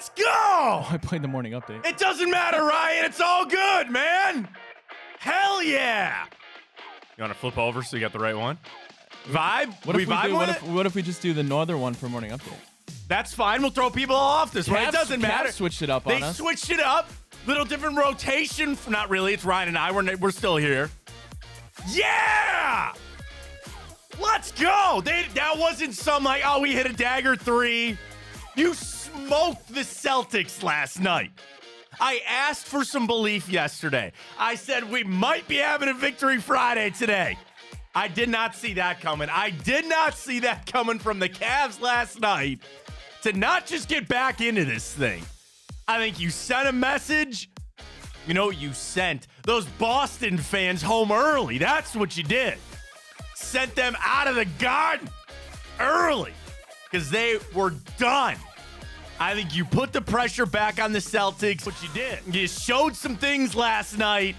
Let's go! I played the morning update. It doesn't matter, Ryan. It's all good, man. Hell yeah. You want to flip over so you got the right one? Vibe? What if we just do the northern one for morning update? That's fine. We'll throw people off this way. It doesn't matter. Cavs switched it up on us. They switched it up. Little different rotation. Not really. It's Ryan and I. We're still here. Yeah! Let's go. That wasn't some like, oh, we hit a dagger 3. You smoked the Celtics last night. I asked for some belief yesterday. I said we might be having a victory Friday today. I did not see that coming. I did not see that coming from the Cavs last night to not just get back into this thing. I think you sent a message. You know what you sent? Those Boston fans home early. That's what you did. Sent them out of the garden early because they were done. I think you put the pressure back on the Celtics, which you did. You showed some things last night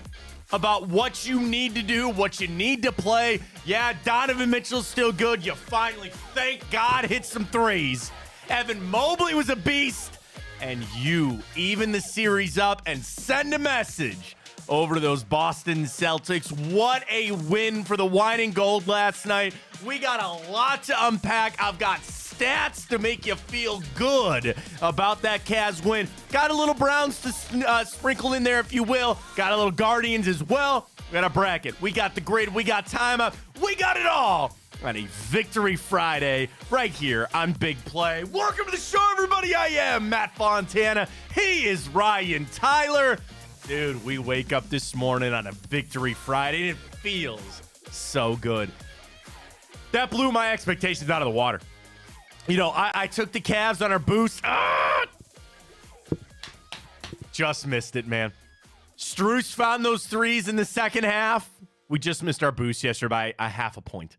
about what you need to do, what you need to play. Yeah, Donovan Mitchell's still good. You finally, thank God, hit some threes. Evan Mobley was a beast. And you even the series up and send a message over to those Boston Celtics. What a win for the Wine and Gold last night. We got a lot to unpack. I've got stats to make you feel good about that Cavs win. Got a little Browns to sprinkle in there, if you will. Got a little Guardians as well. We got a bracket. We got the grid. We got timeout. We got it all on a Victory Friday right here on Big Play. Welcome to the show, everybody. I am Matt Fontana. He is Ryan Tyler. Dude, we wake up this morning on a Victory Friday, and it feels so good. That blew my expectations out of the water. You know, I took the Cavs on our boost. Just missed it, man. Strus found those threes in the second half. We just missed our boost yesterday by a half a point.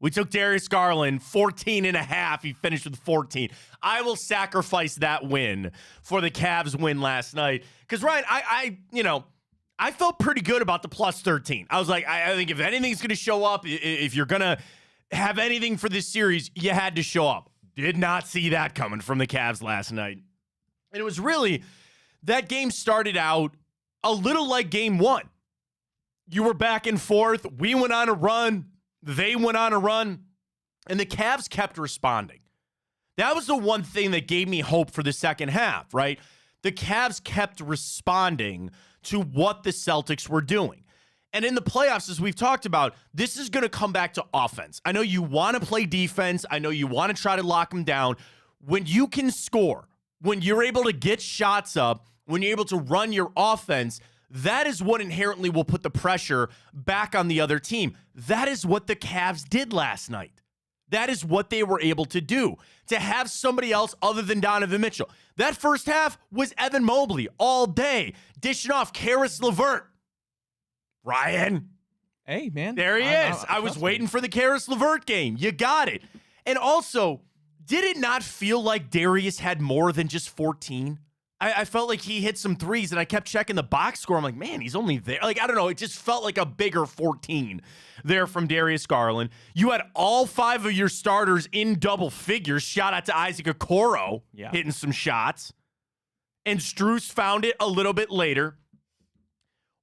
We took Darius Garland, 14 and a half. He finished with 14. I will sacrifice that win for the Cavs win last night. Because, Ryan, I felt pretty good about the plus 13. I was like, I think if anything's going to show up, if you're going to have anything for this series, you had to show up. Did not see that coming from the Cavs last night. And it was really, that game started out a little like game one. You were back and forth. We went on a run. They went on a run, and the Cavs kept responding. That was the one thing that gave me hope for the second half, right? The Cavs kept responding to what the Celtics were doing. And in the playoffs, as we've talked about, this is going to come back to offense. I know you want to play defense. I know you want to try to lock them down. When you can score, when you're able to get shots up, when you're able to run your offense, that is what inherently will put the pressure back on the other team. That is what the Cavs did last night. That is what they were able to do, to have somebody else other than Donovan Mitchell. That first half was Evan Mobley all day, dishing off Karis LeVert. Ryan. Hey, man. There he is. I was waiting for the Karis LeVert game. You got it. And also, did it not feel like Darius had more than just 14? I felt like he hit some threes, and I kept checking the box score. I'm like, man, he's only there. Like, I don't know. It just felt like a bigger 14 there from Darius Garland. You had all 5 of your starters in double figures. Shout out to Isaac Okoro hitting some shots. And Strus found it a little bit later.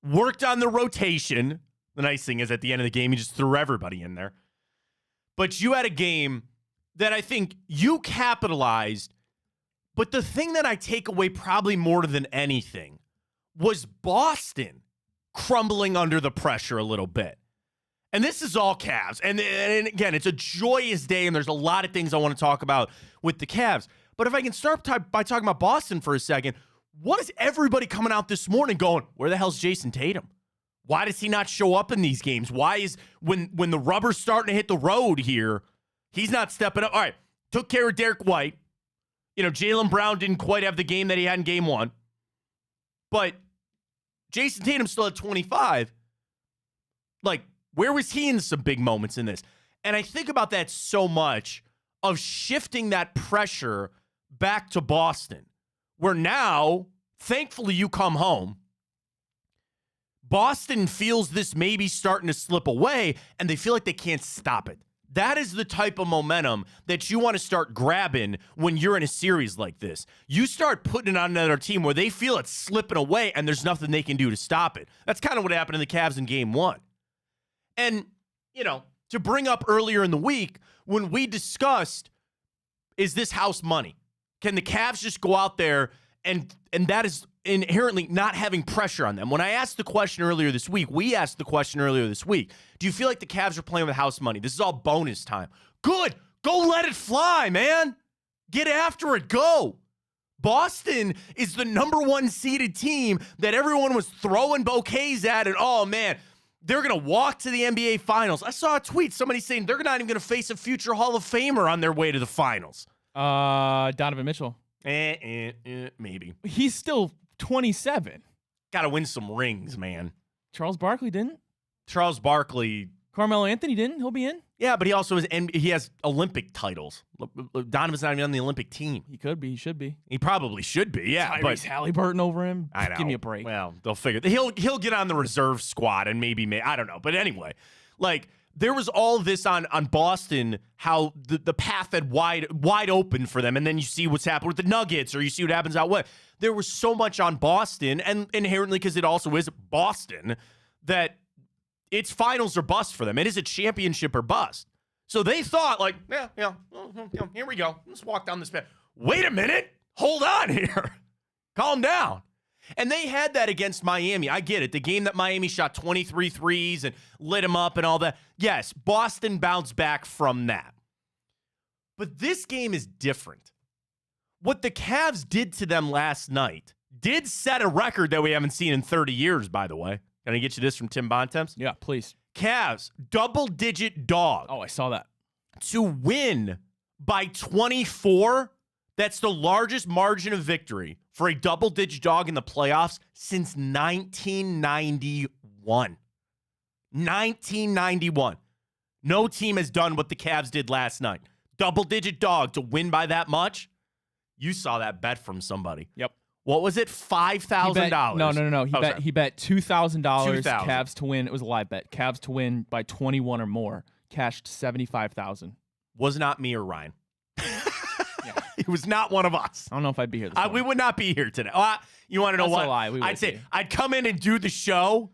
Worked on the rotation. The nice thing is at the end of the game, he just threw everybody in there. But you had a game that I think you capitalized. But the thing that I take away probably more than anything was Boston crumbling under the pressure a little bit. And this is all Cavs. And again, it's a joyous day, and there's a lot of things I want to talk about with the Cavs. But if I can start by talking about Boston for a second, what is everybody coming out this morning going, where the hell's Jason Tatum? Why does he not show up in these games? Why is, when the rubber's starting to hit the road here, he's not stepping up? All right, took care of Derek White. You know, Jaylen Brown didn't quite have the game that he had in game one. But Jason Tatum still at 25. Like, where was he in some big moments in this? And I think about that so much, of shifting that pressure back to Boston, where now, thankfully, you come home. Boston feels this maybe starting to slip away, and they feel like they can't stop it. That is the type of momentum that you want to start grabbing when you're in a series like this. You start putting it on another team where they feel it's slipping away and there's nothing they can do to stop it. That's kind of what happened to the Cavs in game 1. And, to bring up earlier in the week when we discussed, is this house money? Can the Cavs just go out there and that is inherently not having pressure on them? When I asked the question earlier this week, we asked the question earlier this week, do you feel like the Cavs are playing with house money? This is all bonus time. Good. Go let it fly, man. Get after it. Go. Boston is the number 1 seeded team that everyone was throwing bouquets at, and oh, man, they're going to walk to the NBA Finals. I saw a tweet, somebody saying they're not even going to face a future Hall of Famer on their way to the Finals. Donovan Mitchell. Maybe. He's still 27. Got to win some rings, man. Charles Barkley didn't. Charles Barkley. Carmelo Anthony didn't. He'll be in. Yeah, but he also has Olympic titles. Donovan's not even on the Olympic team. He could be. He should be. He probably should be. Yeah, Tyrese Halliburton over him. I know. Give me a break. Well, they'll figure. He'll get on the reserve squad and maybe I don't know. But anyway, there was all this on Boston, how the path had wide open for them, and then you see what's happened with the Nuggets, or you see what happens out west. There was so much on Boston, and inherently because it also is Boston, that it's finals or bust for them. It is a championship or bust. So they thought, here we go. Let's walk down this path. Wait a minute. Hold on here. Calm down. And they had that against Miami. I get it. The game that Miami shot 23 threes and lit them up and all that. Yes, Boston bounced back from that. But this game is different. What the Cavs did to them last night did set a record that we haven't seen in 30 years, by the way. Can I get you this from Tim Bontemps? Yeah, please. Cavs, double-digit dog. Oh, I saw that. To win by 24, that's the largest margin of victory for a double-digit dog in the playoffs since 1991. 1991. No team has done what the Cavs did last night. Double-digit dog to win by that much. You saw that bet from somebody. Yep. What was it? $5,000. No. He bet $2,000 $2,000. Cavs to win. It was a live bet. Cavs to win by 21 or more. Cashed $75,000. Was not me or Ryan. It was not one of us. I don't know if I'd be here this We would not be here today. You want to know That's what? a lie. I'd say I'd come in and do the show,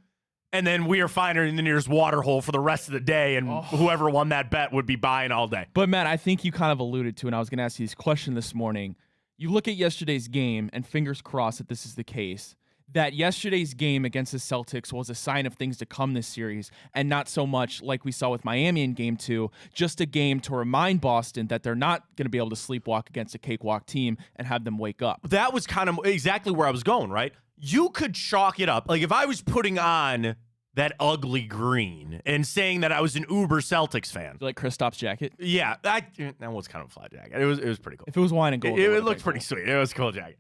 and then we are finding in the nearest water hole for the rest of the day, and whoever won that bet would be buying all day. But, Matt, I think you kind of alluded to, and I was going to ask you this question this morning. You look at yesterday's game, and fingers crossed that this is the case, that yesterday's game against the Celtics was a sign of things to come this series, and not so much like we saw with Miami in Game 2, just a game to remind Boston that they're not going to be able to sleepwalk against a cakewalk team and have them wake up. That was kind of exactly where I was going, right? You could chalk it up. Like if I was putting on that ugly green and saying that I was an uber Celtics fan. You like Kristaps' jacket? Yeah, that was kind of a fly jacket. It was pretty cool. If it was wine and gold, it looked pretty sweet. It was a cool jacket.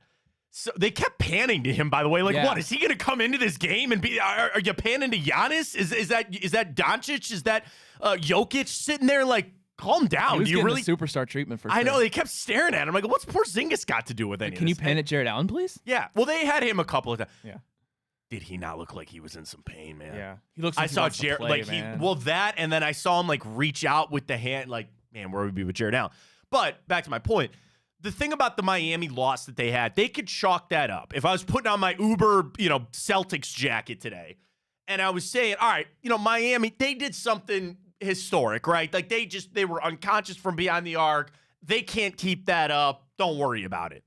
So they kept panning to him, by the way. Like, what is he going to come into this game and be? Are you panning to Giannis? Is that Doncic? Is that Jokic sitting there like? Calm down. He was Do you really the superstar treatment for? I know they kept staring at him. Like, what's Porzingis got to do with anything? Can you pan at Jared Allen, please? Yeah. Well, they had him a couple of times. Yeah. Did he not look like he was in some pain, man? Yeah. He looks. Like I saw Jared that, and then I saw him like reach out with the hand. Like, man, where would we be with Jared Allen? But back to my point. The thing about the Miami loss that they had, they could chalk that up. If I was putting on my Uber, Celtics jacket today, and I was saying, all right, Miami, they did something historic, right? Like they were unconscious from behind the arc. They can't keep that up. Don't worry about it.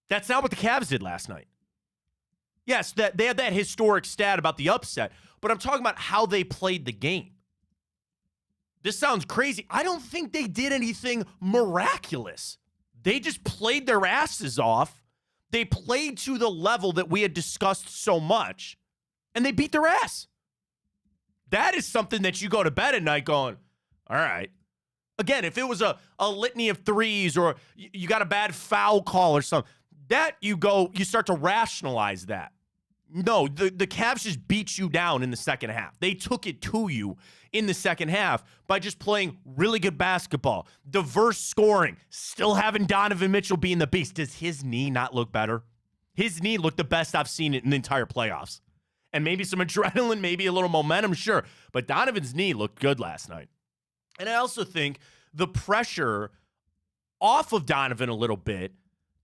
That's not what the Cavs did last night. Yes, that they had that historic stat about the upset, but I'm talking about how they played the game. This sounds crazy. I don't think they did anything miraculous. They just played their asses off. They played to the level that we had discussed so much, and they beat their ass. That is something that you go to bed at night going, all right. Again, if it was a litany of threes or you got a bad foul call or something, that you start to rationalize that. No, the Cavs just beat you down in the second half. They took it to you in the second half by just playing really good basketball, diverse scoring, still having Donovan Mitchell being the beast. Does his knee not look better? His knee looked the best I've seen it in the entire playoffs. And maybe some adrenaline, maybe a little momentum, sure. But Donovan's knee looked good last night. And I also think the pressure off of Donovan a little bit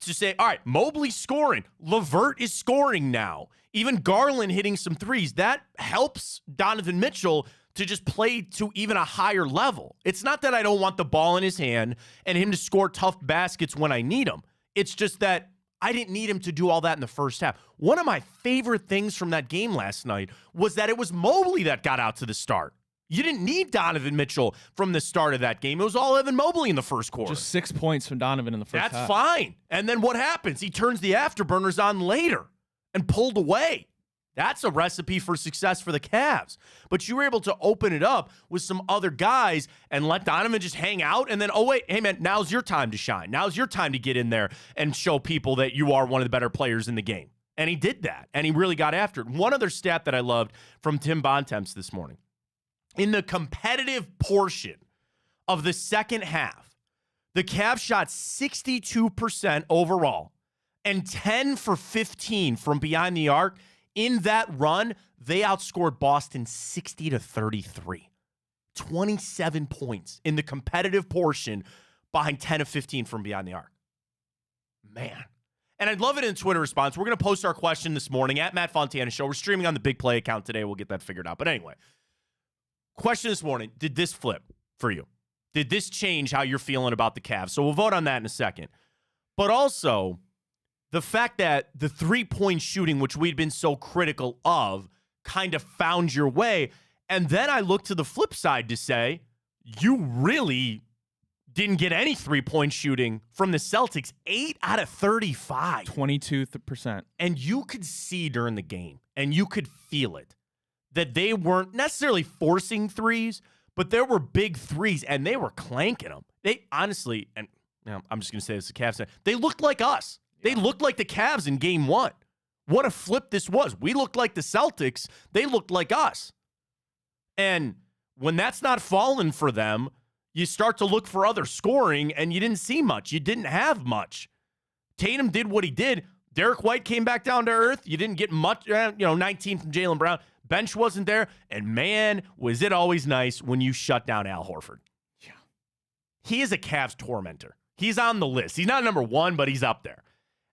to say, all right, Mobley's scoring. LeVert is scoring now. Even Garland hitting some threes. That helps Donovan Mitchell to just play to even a higher level. It's not that I don't want the ball in his hand and him to score tough baskets when I need him. It's just that I didn't need him to do all that in the first half. One of my favorite things from that game last night was that it was Mobley that got out to the start. You didn't need Donovan Mitchell from the start of that game. It was all Evan Mobley in the first quarter. Just 6 points from Donovan in the first half. That's fine. And then what happens? He turns the afterburners on later and pulled away. That's a recipe for success for the Cavs. But you were able to open it up with some other guys and let Donovan just hang out. And then, oh, wait, hey, man, now's your time to shine. Now's your time to get in there and show people that you are one of the better players in the game. And he did that. And he really got after it. One other stat that I loved from Tim Bontemps this morning. In the competitive portion of the second half, the Cavs shot 62% overall and 10 for 15 from behind the arc. In that run, they outscored Boston 60-33. 27 points in the competitive portion behind 10 of 15 from behind the arc. Man. And I'd love it in Twitter response. We're going to post our question this morning at Matt Fontana Show. We're streaming on the Big Play account today. We'll get that figured out. But anyway, question this morning, did this flip for you? Did this change how you're feeling about the Cavs? So we'll vote on that in a second. But also, the fact that the three-point shooting, which we'd been so critical of, kind of found your way. And then I look to the flip side to say, you really didn't get any three-point shooting from the Celtics. 8 out of 35. 22%. And you could see during the game, and you could feel it, that they weren't necessarily forcing threes, but there were big threes, and they were clanking them. They honestly, and I'm just going to say this to Cavs, they looked like us. They looked like the Cavs in game one. What a flip this was. We looked like the Celtics. They looked like us. And when that's not falling for them, you start to look for other scoring, and you didn't see much. You didn't have much. Tatum did what he did. Derek White came back down to earth. You didn't get much, 19 from Jaylen Brown. Bench wasn't there. And man, was it always nice when you shut down Al Horford. Yeah. He is a Cavs tormentor. He's on the list. He's not number one, but he's up there.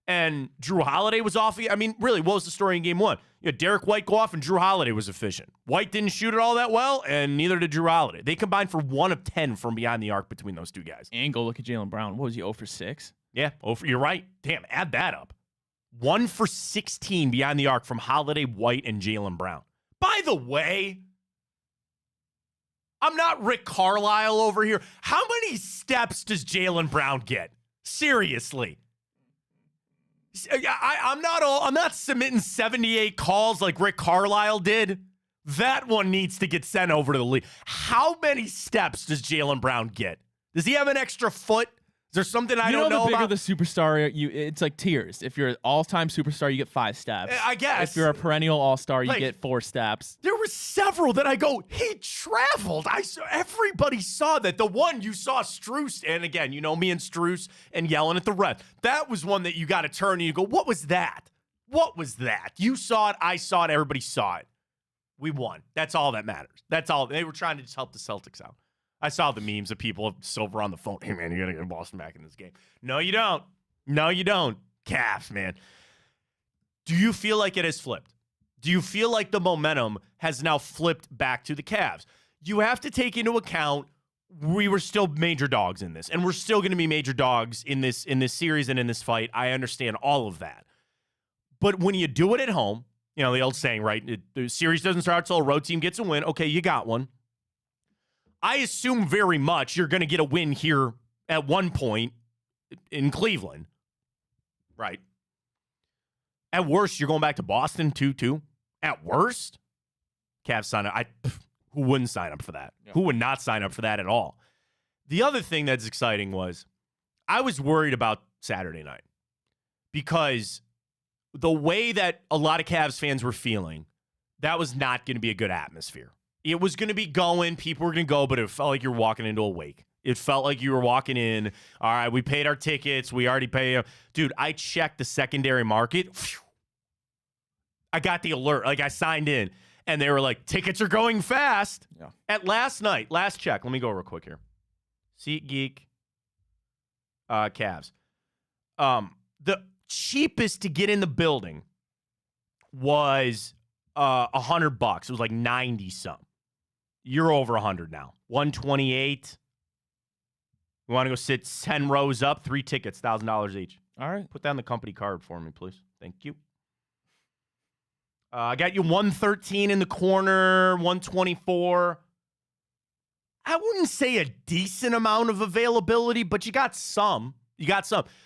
And Drew Holiday was off. I mean, really, what was the story in game one? You had Derek White go off, and Drew Holiday was efficient. White didn't shoot it all that well, and neither did Drew Holiday. They combined for 1 of 10 from behind the arc between those two guys. And go look at Jaylen Brown. What was he, 0 for 6? Yeah, you're right. Damn, add that up. 1 for 16 behind the arc from Holiday, White, and Jaylen Brown. By the way, I'm not Rick Carlisle over here. How many steps does Jaylen Brown get? Seriously. I'm not submitting 78 calls like Rick Carlisle did. That one needs to get sent over to the league. How many steps does Jaylen Brown get? Does he have an extra foot? Is there something I don't know the bigger about? the superstar, it's like tiers. If you're an all-time superstar, you get 5 steps. I guess. If you're a perennial all-star, you get 4 steps. There were several that I go, he traveled. Everybody saw that. The one you saw Strus, and again, you know me and Strus and yelling at the ref. That was one that you got to turn and you go, what was that? What was that? You saw it, I saw it, everybody saw it. We won. That's all that matters. That's all. They were trying to just help the Celtics out. I saw the memes of people of Silver on the phone. Hey, man, you got to get Boston back in this game. No, you don't. No, you don't. Cavs, man. Do you feel like it has flipped? Do you feel like the momentum has now flipped back to the Cavs? You have to take into account we were still major dogs in this, and we're still going to be major dogs in this series and in this fight. I understand all of that. But when you do it at home, the old saying, right? The series doesn't start until a road team gets a win. Okay, you got one. I assume very much you're going to get a win here at one point in Cleveland, right? At worst, you're going back to Boston 2-2. At worst, Cavs sign up. Who wouldn't sign up for that? Yeah. Who would not sign up for that at all? The other thing that's exciting was I was worried about Saturday night because the way that a lot of Cavs fans were feeling, that was not going to be a good atmosphere. It was going to be going, people were going to go, but it felt like you were walking into a wake. It felt like you were walking in, all right, we paid our tickets, we already paid. Dude, I checked the secondary market. Phew. I got the alert, like I signed in, And they were like, tickets are going fast. Yeah. At last check. Let me go real quick here. SeatGeek, Cavs. The cheapest to get in the building was $100. It was like 90 some. You're over 100 now. 128. We want to go sit 10 rows up, 3 tickets, $1,000 each. All right. Put down the company card for me, please. Thank you. I got you 113 in the corner, 124. I wouldn't say a decent amount of availability, but you got some.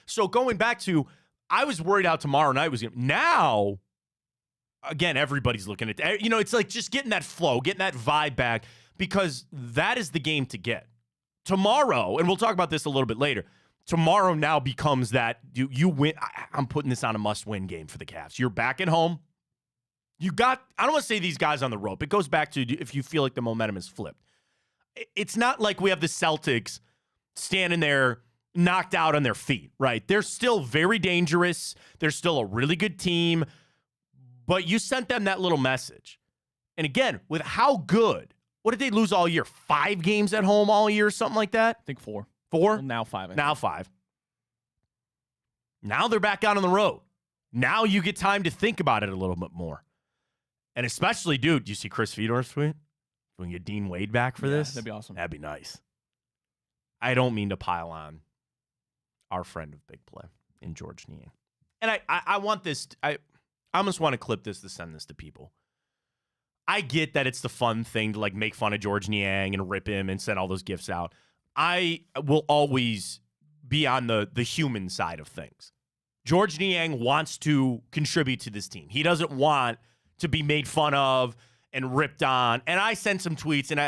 So going back to, I was worried out tomorrow night was now, again, everybody's looking at, it's like just getting that flow, getting that vibe back, because that is the game to get. Tomorrow, and we'll talk about this a little bit later, tomorrow now becomes that you win. I'm putting this on a must-win game for the Cavs. You're back at home. I don't want to say these guys on the rope. It goes back to if you feel like the momentum is flipped. It's not like we have the Celtics standing there knocked out on their feet, right? They're still very dangerous. They're still a really good team. But you sent them that little message. And again, with how good, what did they lose all year? 5 games at home all year, something like that? I think 4. 4? Well, now 5. Now 5. Now they're back out on the road. Now you get time to think about it a little bit more. And especially, dude, you see Chris Fedor's tweet? We can get Dean Wade back for this? That'd be awesome. That'd be nice. I don't mean to pile on our friend of Big Play in George Niang. And I want this, I almost want to clip this to send this to people. I get that it's the fun thing to like make fun of George Niang and rip him and send all those gifts out. I will always be on the human side of things. George Niang wants to contribute to this team. He doesn't want to be made fun of and ripped on. And I sent some tweets, and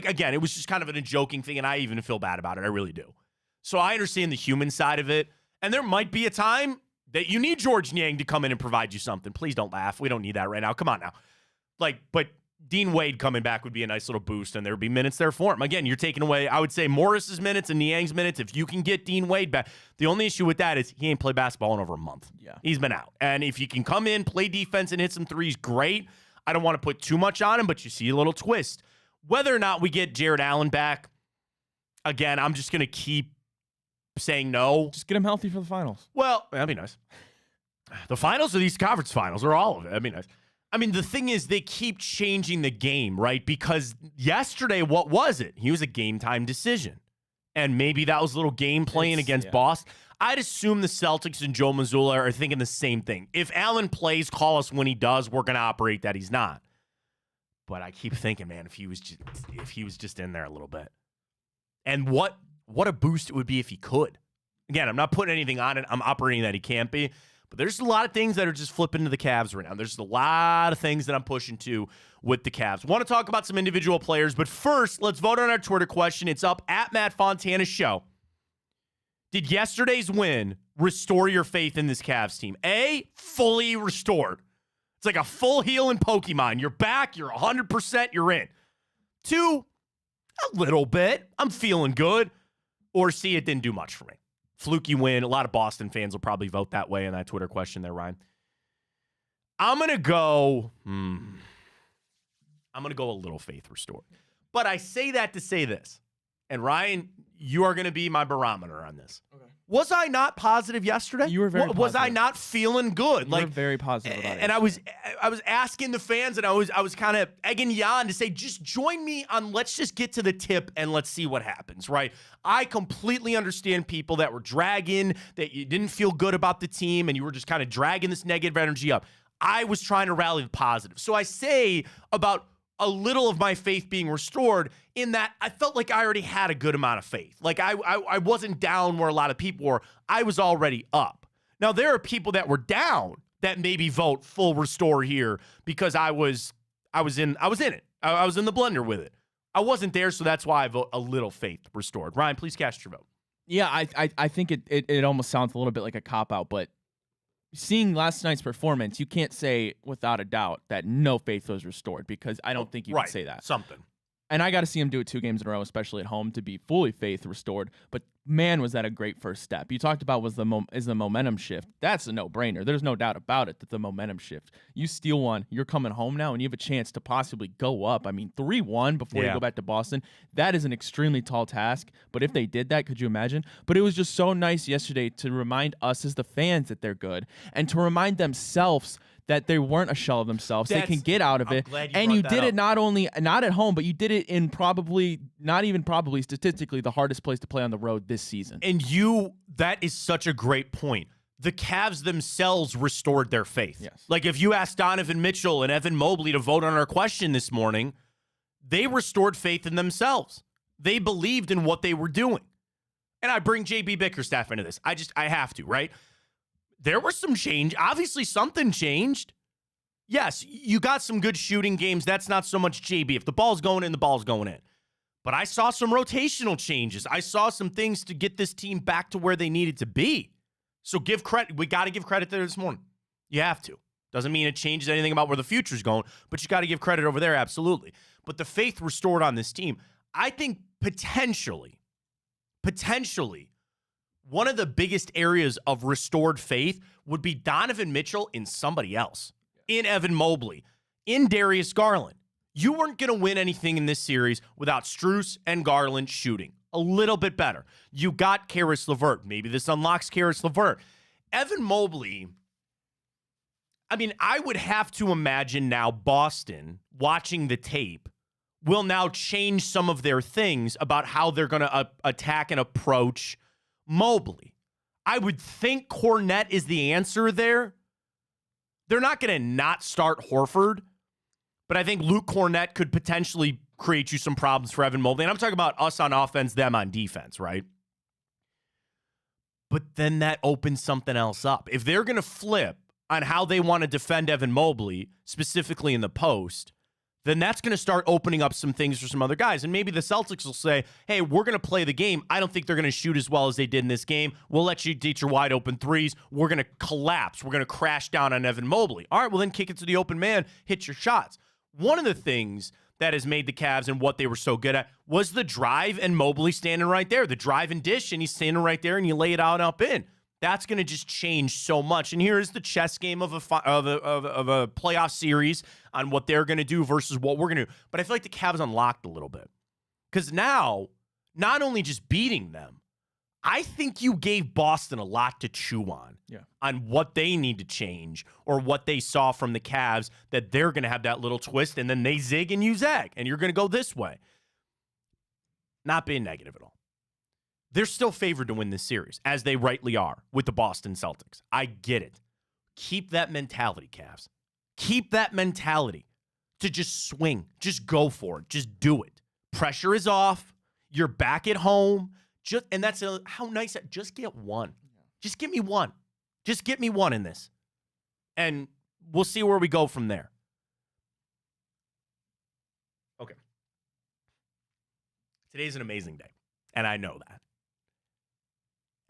again, it was just kind of a joking thing, and I even feel bad about it. I really do. So I understand the human side of it. And there might be a time that you need George Niang to come in and provide you something. Please don't laugh. We don't need that right now. Come on now. But Dean Wade coming back would be a nice little boost, and there would be minutes there for him. Again, you're taking away, I would say, Morris's minutes and Niang's minutes. If you can get Dean Wade back, the only issue with that is he ain't played basketball in over a month. Yeah. He's been out. And if you can come in, play defense, and hit some threes, great. I don't want to put too much on him, but you see a little twist. Whether or not we get Jared Allen back, again, I'm just going to keep saying no. Just get him healthy for the finals. Well, that'd be nice. The finals or these conference finals or all of it. That'd be nice. I mean, the thing is, they keep changing the game, right? Because yesterday, what was it? He was a game-time decision. And maybe that was a little game playing against Boston. I'd assume the Celtics and Joe Mazzulla are thinking the same thing. If Allen plays, call us when he does. We're going to operate that he's not. But I keep thinking, man, if he was just in there a little bit. And what a boost it would be if he could. Again, I'm not putting anything on it. I'm operating that he can't be. But there's a lot of things that are just flipping to the Cavs right now. There's a lot of things that I'm pushing to with the Cavs. Want to talk about some individual players, but first, let's vote on our Twitter question. It's up at Matt Fontana Show. Did yesterday's win restore your faith in this Cavs team? A, fully restored. It's like a full heal in Pokemon. You're back. You're 100%. You're in. 2, a little bit. I'm feeling good. Or C, it didn't do much for me. Fluky win. A lot of Boston fans will probably vote that way in that Twitter question there, Ryan. I'm going to go a little faith restored. But I say that to say this. And Ryan, you are going to be my barometer on this. Okay. Was I not positive yesterday? You were very positive. Was I not feeling good? You were very positive about it. And I was asking the fans, and I was kind of egging you on to say, just join me on, let's just get to the tip and let's see what happens, right? I completely understand people that were dragging, that you didn't feel good about the team, and you were just kind of dragging this negative energy up. I was trying to rally the positive. So I say about a little of my faith being restored in that I felt like I already had a good amount of faith. Like I wasn't down where a lot of people were. I was already up. Now there are people that were down that maybe vote full restore here because I was in it. I was in the blender with it. I wasn't there, so that's why I vote a little faith restored. Ryan, please cast your vote. Yeah, I think it almost sounds a little bit like a cop-out, but seeing last night's performance, you can't say without a doubt that no faith was restored because I don't think you can say that. Something. And I got to see him do it 2 games in a row, especially at home, to be fully faith restored. But man, was that a great first step. You talked about is the momentum shift. That's a no-brainer. There's no doubt about it that the momentum shift. You steal one, you're coming home now, and you have a chance to possibly go up. I mean, 3-1 before you go back to Boston. That is an extremely tall task. But if they did that, could you imagine? But it was just so nice yesterday to remind us as the fans that they're good and to remind themselves that they weren't a shell of themselves. They can get out of it. And you did it not at home, but you did it in statistically, the hardest place to play on the road this season. And that is such a great point. The Cavs themselves restored their faith. Yes. Like if you asked Donovan Mitchell and Evan Mobley to vote on our question this morning, they restored faith in themselves. They believed in what they were doing. And I bring JB Bickerstaff into this. I have to, right? There was some change. Obviously, something changed. Yes, you got some good shooting games. That's not so much JB. If the ball's going in, the ball's going in. But I saw some rotational changes. I saw some things to get this team back to where they needed to be. So give credit. We got to give credit there this morning. You have to. Doesn't mean it changes anything about where the future's going, but you got to give credit over there, absolutely. But the faith restored on this team, I think potentially, one of the biggest areas of restored faith would be Donovan Mitchell in somebody else, in Evan Mobley, in Darius Garland. You weren't going to win anything in this series without Strus and Garland shooting a little bit better. You got Karis LeVert. Maybe this unlocks Karis LeVert. Evan Mobley, I mean, I would have to imagine now Boston, watching the tape, will now change some of their things about how they're going to attack and approach Mobley. I would think Cornette is the answer there. They're not going to not start Horford, but I think Luke Cornette could potentially create you some problems for Evan Mobley. And I'm talking about us on offense, them on defense, right? But then that opens something else up. If they're going to flip on how they want to defend Evan Mobley, specifically in the post, then that's going to start opening up some things for some other guys. And maybe the Celtics will say, hey, we're going to play the game. I don't think they're going to shoot as well as they did in this game. We'll let you teach your wide open threes. We're going to collapse. We're going to crash down on Evan Mobley. All right, well, then kick it to the open man, hit your shots. One of the things that has made the Cavs and what they were so good at was the drive and Mobley standing right there. The drive and dish, and he's standing right there, and you lay it out and up in. That's going to just change so much. And here's the chess game of a playoff series on what they're going to do versus what we're going to do. But I feel like the Cavs unlocked a little bit. Because now, not only just beating them, I think you gave Boston a lot to chew on. On what they need to change or what they saw from the Cavs, that they're going to have that little twist, and then they zig and you zag, and you're going to go this way. Not being negative at all. They're still favored to win this series, as they rightly are with the Boston Celtics. I get it. Keep that mentality, Cavs. Keep that mentality to just swing. Just go for it. Just do it. Pressure is off. You're back at home. And that's how nice. Just get one. Just give me one. Just get me one in this. And we'll see where we go from there. Okay. Today's an amazing day, and I know that.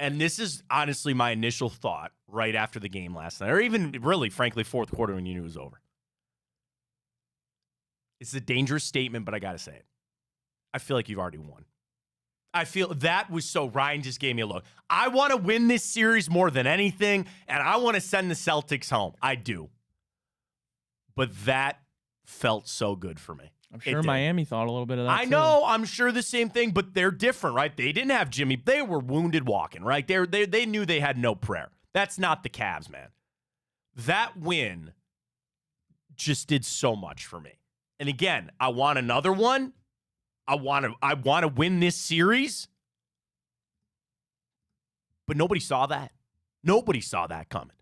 And this is honestly my initial thought right after the game last night, or even really, frankly, fourth quarter when you knew it was over. It's a dangerous statement, but I got to say it. I feel like you've already won. I feel that was so. Ryan just gave me a look. I want to win this series more than anything, and I want to send the Celtics home. I do. But that felt so good for me. I'm sure Miami thought a little bit of that. I know. I'm sure the same thing, but they're different, right? They didn't have Jimmy. They were wounded walking, right? They knew they had no prayer. That's not the Cavs, man. That win just did so much for me. And again, I want another one. I want to win this series. But nobody saw that. Nobody saw that coming.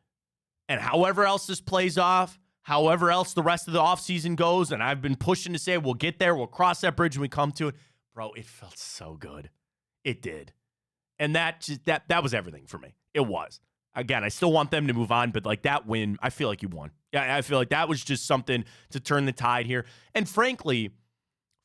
And however else this plays off, however else the rest of the offseason goes, and I've been pushing to say we'll get there, we'll cross that bridge when we come to it. Bro, it felt so good. It did. And that was everything for me. It was. Again, I still want them to move on, but like that win, I feel like you won. Yeah, I feel like that was just something to turn the tide here. And frankly,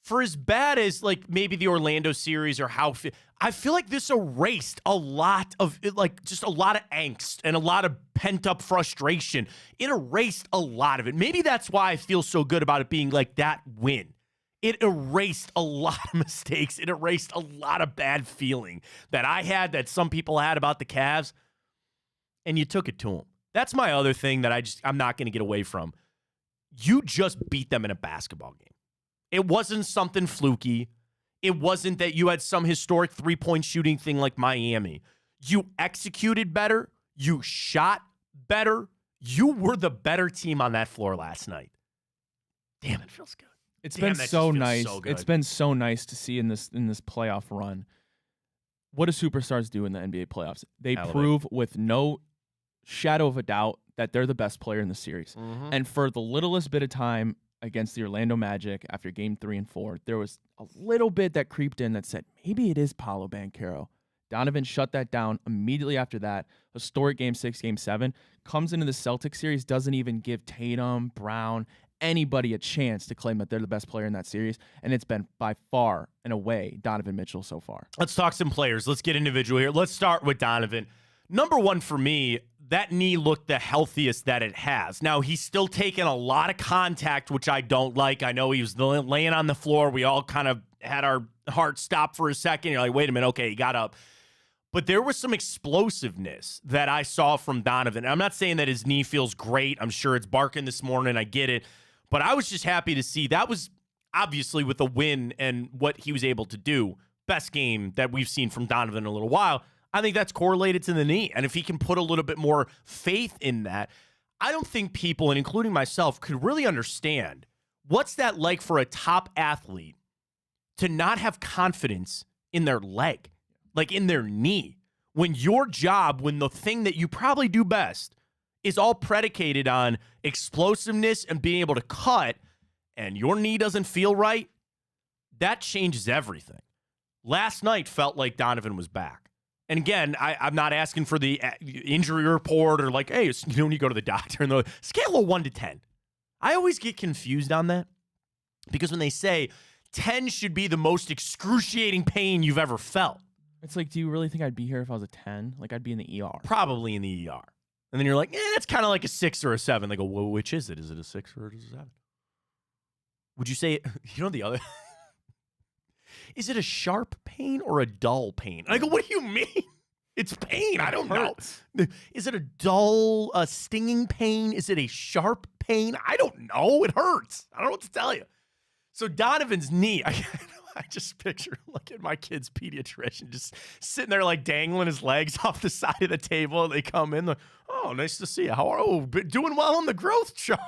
for as bad as like maybe the Orlando series or how I feel like this erased a lot of like just a lot of angst and a lot of pent up frustration. It erased a lot of it. Maybe that's why I feel so good about it being like that win. It erased a lot of mistakes. It erased a lot of bad feeling that I had, that some people had about the Cavs, and you took it to them. That's my other thing that I'm not going to get away from. You just beat them in a basketball game. It wasn't something fluky. It wasn't that you had some historic three-point shooting thing like Miami. You executed better. You shot better. You were the better team on that floor last night. Damn, it feels good. It's been so nice. It's been so nice to see in this playoff run. What do superstars do in the NBA playoffs? They prove with no shadow of a doubt that they're the best player in the series. Mm-hmm. And for the littlest bit of time against the Orlando Magic after game 3 and 4, there was a little bit that creeped in that said, maybe it is Paolo Banchero. Donovan shut that down immediately after that. Historic game 6, game 7. Comes into the Celtics series, doesn't even give Tatum, Brown, anybody a chance to claim that they're the best player in that series. And it's been by far and away Donovan Mitchell so far. Let's talk some players. Let's get individual here. Let's start with Donovan. Number one for me, that knee looked the healthiest that it has. Now, he's still taking a lot of contact, which I don't like. I know he was laying on the floor. We all kind of had our heart stop for a second. You're like, wait a minute. Okay, he got up. But there was some explosiveness that I saw from Donovan. I'm not saying that his knee feels great. I'm sure it's barking this morning. I get it. But I was just happy to see that was obviously with the win and what he was able to do. Best game that we've seen from Donovan in a little while. I think that's correlated to the knee. And if he can put a little bit more faith in that, I don't think people, and including myself, could really understand what's that like for a top athlete to not have confidence in their leg, like in their knee. When your job, when the thing that you probably do best is all predicated on explosiveness and being able to cut, and your knee doesn't feel right, that changes everything. Last night felt like Donovan was back. And again, I'm not asking for the injury report or like, hey, when you go to the doctor and the scale of 1 to 10. I always get confused on that because when they say 10 should be the most excruciating pain you've ever felt. It's like, do you really think I'd be here if I was a 10? Like, I'd be in the ER. Probably in the ER. And then you're like, that's kind of like a 6 or a 7. They go, well, which is it? Is it a 6 or is it a 7? Would you say, the other? Is it a sharp pain or a dull pain? And I go, what do you mean? It's pain. I don't know. Is it a dull, stinging pain? Is it a sharp pain? I don't know. It hurts. I don't know what to tell you. So Donovan's knee, I just picture look at my kid's pediatrician just sitting there like dangling his legs off the side of the table. They come in, like, oh, nice to see you. How are you? Doing well on the growth chart.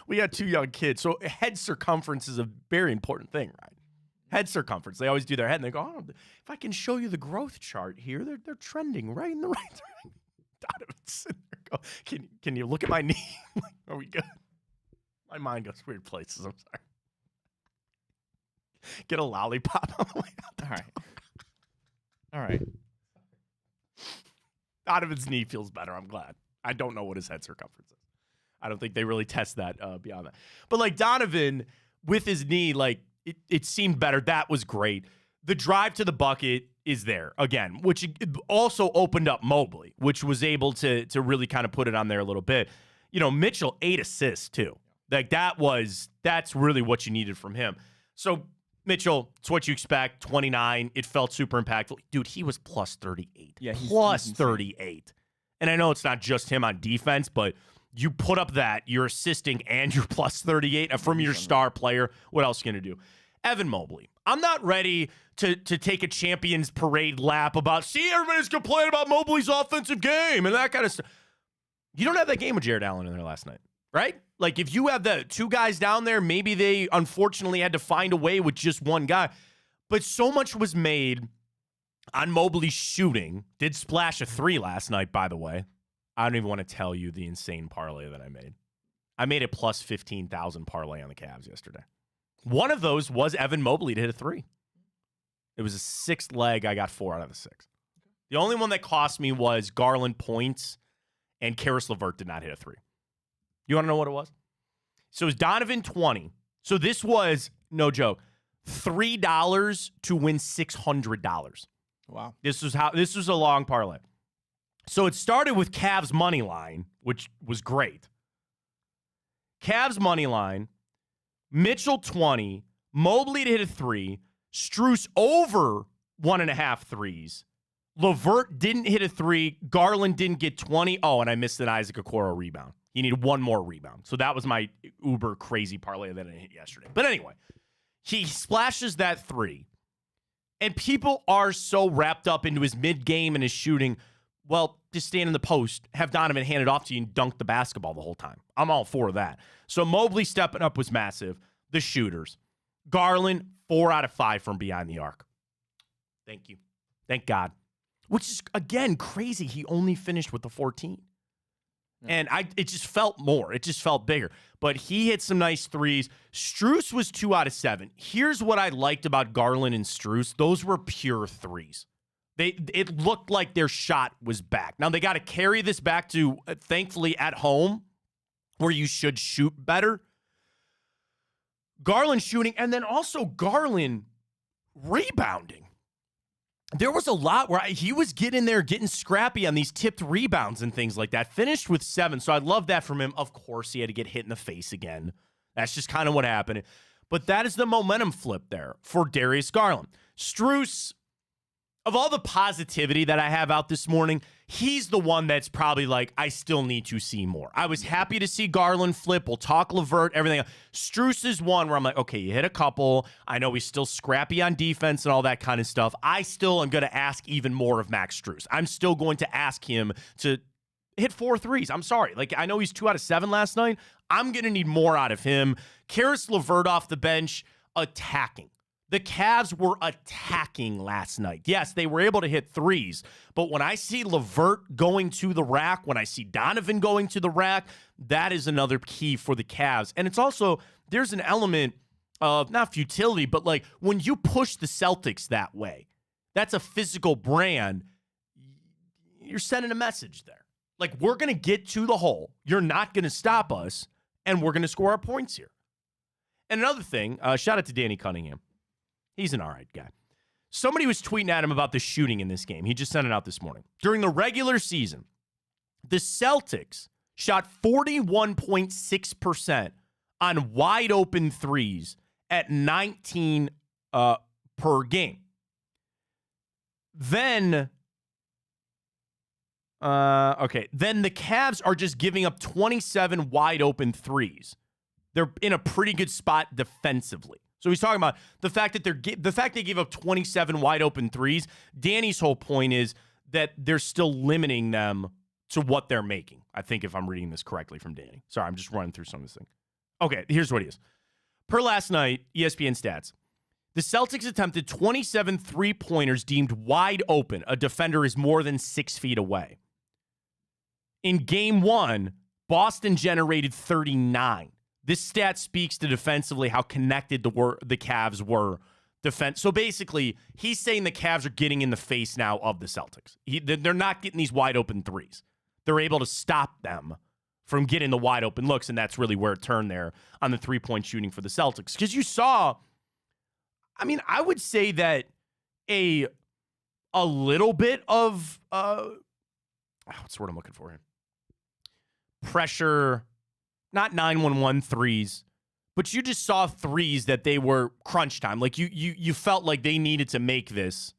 We got 2 young kids, so head circumference is a very important thing, right? Head circumference. They always do their head, and they go, oh, if I can show you the growth chart here, they're trending right in the right direction. Donovan's sitting there go, can you look at my knee? Are we good? My mind goes weird places. I'm sorry. Get a lollipop on the way out. All right. Donovan's knee feels better. I'm glad. I don't know what his head circumference is. I don't think they really test that beyond that. But like Donovan with his knee, like it seemed better. That was great. The drive to the bucket is there again, which also opened up Mobley, which was able to really kind of put it on there a little bit. Mitchell 8 assists too. Like that's really what you needed from him. So Mitchell, it's what you expect. 29. It felt super impactful. Dude, he was plus 38. Yeah, plus 38. And I know it's not just him on defense, but you put up that, you're assisting, and you're plus 38 from your star player. What else are you going to do? Evan Mobley. I'm not ready to take a champions parade lap about, see, everybody's complaining about Mobley's offensive game and that kind of stuff. You don't have that game with Jared Allen in there last night, right? Like, if you have the 2 guys down there, maybe they unfortunately had to find a way with just one guy. But so much was made on Mobley's shooting. Did splash a 3 last night, by the way. I don't even want to tell you the insane parlay that I made. I made a plus 15,000 parlay on the Cavs yesterday. One of those was Evan Mobley to hit a 3. It was a 6th leg. I got 4 out of the 6. The only one that cost me was Garland points, and Karis LeVert did not hit a 3. You want to know what it was? So it was Donovan 20. So this was, no joke, $3 to win $600. Wow. This was a long parlay. So it started with Cavs money line, which was great. Cavs money line, Mitchell 20, Mobley to hit a 3, Strus over 1.5 threes. LeVert didn't hit a 3. Garland didn't get 20. Oh, and I missed an Isaac Okoro rebound. He needed one more rebound. So that was my uber crazy parlay that I hit yesterday. But anyway, he splashes that 3. And people are so wrapped up into his mid-game and his shooting. Well, just stand in the post, have Donovan hand it off to you and dunk the basketball the whole time. I'm all for that. So Mobley stepping up was massive. The shooters. Garland, 4 out of 5 from behind the arc. Thank you. Thank God. Which is, again, crazy. He only finished with the 14. And it just felt more. It just felt bigger. But he hit some nice threes. Strus was 2 out of 7. Here's what I liked about Garland and Strus. Those were pure threes. It looked like their shot was back. Now, they got to carry this back to, thankfully, at home, where you should shoot better. Garland shooting, and then also Garland rebounding. There was a lot where he was getting there, getting scrappy on these tipped rebounds and things like that. Finished with 7, so I love that from him. Of course, he had to get hit in the face again. That's just kind of what happened. But that is the momentum flip there for Darius Garland. Strus, of all the positivity that I have out this morning, he's the one that's probably like, I still need to see more. I was happy to see Garland flip. We'll talk LeVert, everything else. Strus is one where I'm like, okay, you hit a couple. I know he's still scrappy on defense and all that kind of stuff. I still am going to ask even more of Max Strus. I'm still going to ask him to hit 4 threes. I'm sorry. Like, I know he's 2 out of 7 last night. I'm going to need more out of him. Karis LeVert off the bench, attacking. The Cavs were attacking last night. Yes, they were able to hit threes, but when I see LeVert going to the rack, when I see Donovan going to the rack, that is another key for the Cavs. And it's also, there's an element of, not futility, but like when you push the Celtics that way, that's a physical brand, you're sending a message there. Like, we're going to get to the hole. You're not going to stop us, and we're going to score our points here. And another thing, shout out to Danny Cunningham. He's an all right guy. Somebody was tweeting at him about the shooting in this game. He just sent it out this morning. During the regular season, the Celtics shot 41.6% on wide open threes at 19 per game. Then the Cavs are just giving up 27 wide open threes. They're in a pretty good spot defensively. So he's talking about the fact that they gave up 27 wide open threes. Danny's whole point is that they're still limiting them to what they're making. I think if I'm reading this correctly from Danny. Sorry, I'm just running through some of this thing. Okay, here's what he is. Per last night, ESPN stats. The Celtics attempted 27 three-pointers deemed wide open. A defender is more than 6 feet away. In game 1, Boston generated 39. This stat speaks to defensively how connected the Cavs were. So basically, he's saying the Cavs are getting in the face now of the Celtics. They're not getting these wide open threes. They're able to stop them from getting the wide open looks, and that's really where it turned there on the three-point shooting for the Celtics. Because you saw, I mean, I would say that a little bit of, what's the word I'm looking for here? Pressure, not 9-1-1 threes, but you just saw threes that they were crunch time. Like you felt like they needed to make this,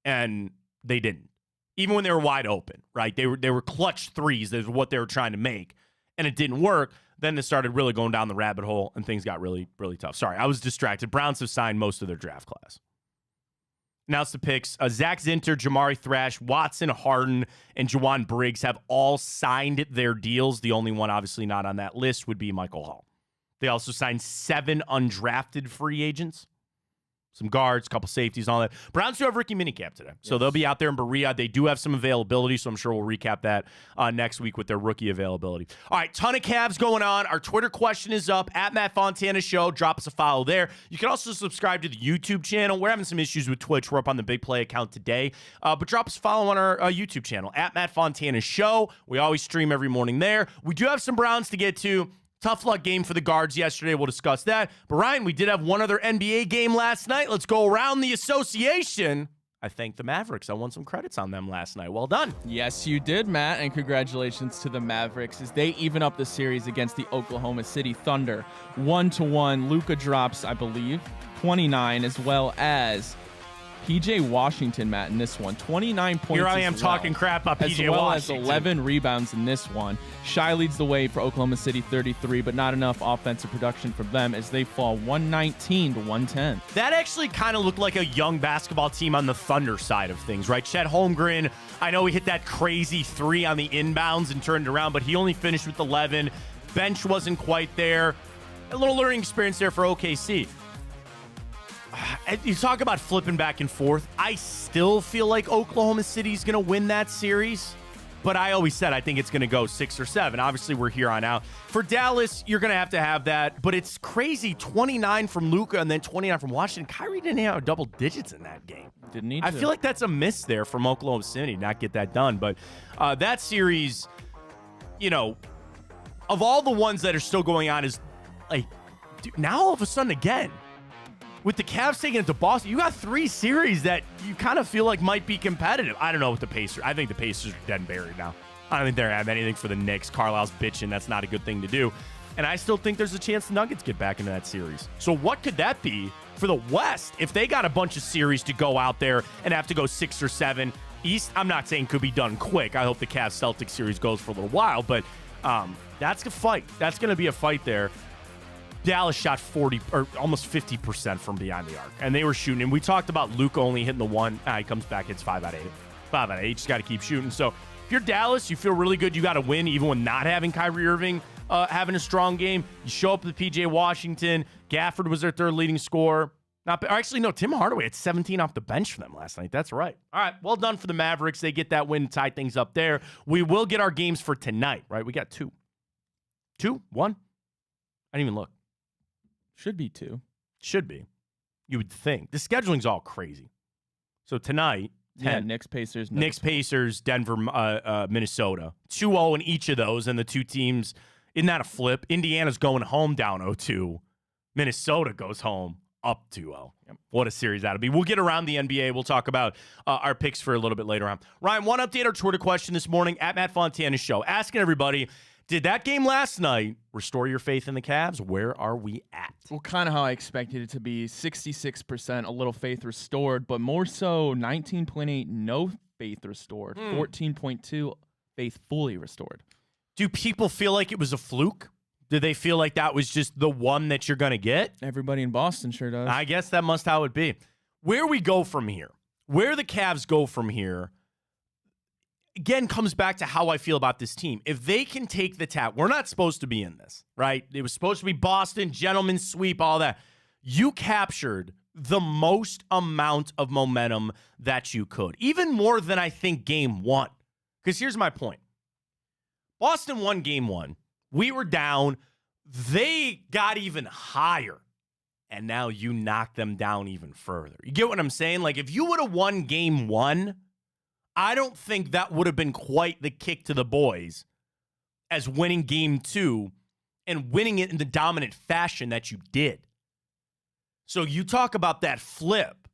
and they didn't. Even when they were wide open, right? They were clutch threes. That's what they were trying to make, and it didn't work. Then they started really going down the rabbit hole, and things got really, really tough. Sorry, I was distracted. Browns have signed most of their draft class. Announced the picks. Zach Zinter, Jamari Thrash, Watson, Harden, and Juwan Briggs have all signed their deals. The only one obviously not on that list would be Michael Hall. They also signed 7 undrafted free agents. Some guards, a couple safeties, all that. Browns do have Ricky Minicamp today. So they'll be out there in Berea. They do have some availability, so I'm sure we'll recap that next week with their rookie availability. All right, ton of Cavs going on. Our Twitter question is up, at Matt Fontana Show. Drop us a follow there. You can also subscribe to the YouTube channel. We're having some issues with Twitch. We're up on the Big Play account today. But drop us a follow on our YouTube channel, at Matt Fontana Show. We always stream every morning there. We do have some Browns to get to. Tough luck game for the guards yesterday. We'll discuss that. But, Ryan, we did have one other NBA game last night. Let's go around the association. I thanked the Mavericks. I won some credits on them last night. Well done. Yes, you did, Matt, and congratulations to the Mavericks as they even up the series against the Oklahoma City Thunder. 1-1. Luka drops, I believe, 29, as well as PJ Washington, Matt, in this one. 29 points. Here I am talking crap about PJ Washington. As 11 rebounds in this one. Shai leads the way for Oklahoma City 33, but not enough offensive production from them as they fall 119 to 110. That actually kind of looked like a young basketball team on the Thunder side of things, right? Chet Holmgren, I know he hit that crazy 3 on the inbounds and turned it around, but he only finished with 11. Bench wasn't quite there. A little learning experience there for OKC. You talk about flipping back and forth. I still feel like Oklahoma City's going to win that series, but I always said I think it's going to go 6 or 7. Obviously, we're here on out. For Dallas, you're going to have that, but it's crazy. 29 from Luka and then 29 from Washington. Kyrie didn't have double digits in that game. Didn't need to. I feel like that's a miss there from Oklahoma City to not get that done, but that series, you know, of all the ones that are still going on is like, dude, now all of a sudden again, with the Cavs taking it to Boston, you got 3 series that you kind of feel like might be competitive. I don't know with the Pacers. I think the Pacers are dead and buried now. I don't think they have anything for the Knicks. Carlisle's bitching. That's not a good thing to do. And I still think there's a chance the Nuggets get back into that series. So what could that be for the West if they got a bunch of series to go out there and have to go 6 or 7? East, I'm not saying could be done quick. I hope the Cavs-Celtics series goes for a little while, but that's a fight. That's going to be a fight there. Dallas shot 40 or almost 50% from beyond the arc, and they were shooting. And we talked about Luka only hitting the 1. He comes back, hits 5 out of 8. 5 out of 8. You just got to keep shooting. So if you're Dallas, you feel really good. You got to win, even when not having Kyrie Irving having a strong game. You show up with PJ Washington. Gafford was their 3rd leading scorer. Actually, no, Tim Hardaway had 17 off the bench for them last night. That's right. All right, well done for the Mavericks. They get that win, tie things up there. We will get our games for tonight, right? We got 2. 2? 1? I didn't even look. Should be 2. Should be. You would think. The scheduling's all crazy. So tonight, 10. Yeah, Knicks, Pacers. Knicks, Pacers, Denver, Minnesota. 2-0 in each of those, and the 2 teams, isn't that a flip? Indiana's going home down 0-2. Minnesota goes home up 2-0. Yep. What a series that'll be. We'll get around the NBA. We'll talk about our picks for a little bit later on. Ryan, one update our Twitter question this morning at Matt Fontana Show. Asking everybody, did that game last night restore your faith in the Cavs? Where are we at? Well, kind of how I expected it to be. 66%, a little faith restored, but more so 19.8, no faith restored. 14.2, faith fully restored. Do people feel like it was a fluke? Do they feel like that was just the one that you're going to get? Everybody in Boston sure does. I guess that must how it be. Where we go from here, where the Cavs go from here, again, comes back to how I feel about this team. If they can take the tap, we're not supposed to be in this, right? It was supposed to be Boston, gentleman's sweep, all that. You captured the most amount of momentum that you could, even more than I think game 1. Because here's my point. Boston won game 1. We were down. They got even higher. And now you knock them down even further. You get what I'm saying? Like, if you would have won game 1, I don't think that would have been quite the kick to the boys as winning game 2 and winning it in the dominant fashion that you did. So you talk about that flip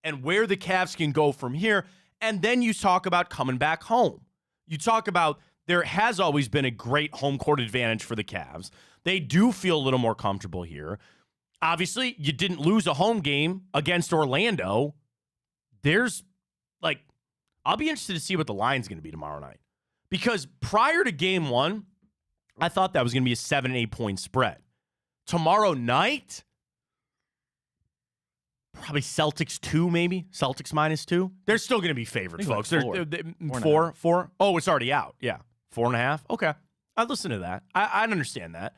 and where the Cavs can go from here, and then you talk about coming back home. You talk about there has always been a great home court advantage for the Cavs. They do feel a little more comfortable here. Obviously, you didn't lose a home game against Orlando. I'll be interested to see what the line's going to be tomorrow night. Because prior to game 1, I thought that was going to be a 7 and 8 point spread. Tomorrow night, probably Celtics 2, maybe. Celtics -2. They're still going to be favored, folks. Like They're 4. Oh, it's already out. Yeah. 4.5. Okay. I'd listen to that. I'd understand that.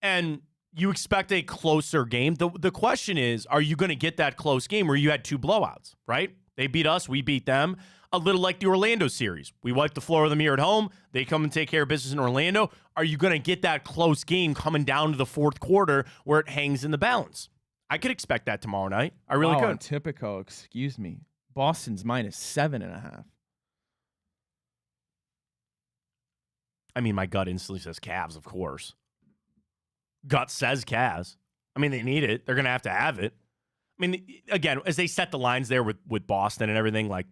And you expect a closer game. The question is, are you going to get that close game where you had 2 blowouts, right? They beat us. We beat them. A little like the Orlando series. We wiped the floor with them here at home. They come and take care of business in Orlando. Are you going to get that close game coming down to the 4th quarter where it hangs in the balance? I could expect that tomorrow night. I really could. Typical, excuse me. Boston's -7.5. I mean, my gut instantly says Cavs, of course. Gut says Cavs. I mean, they need it. They're going to have it. I mean, again, as they set the lines there with Boston and everything, like,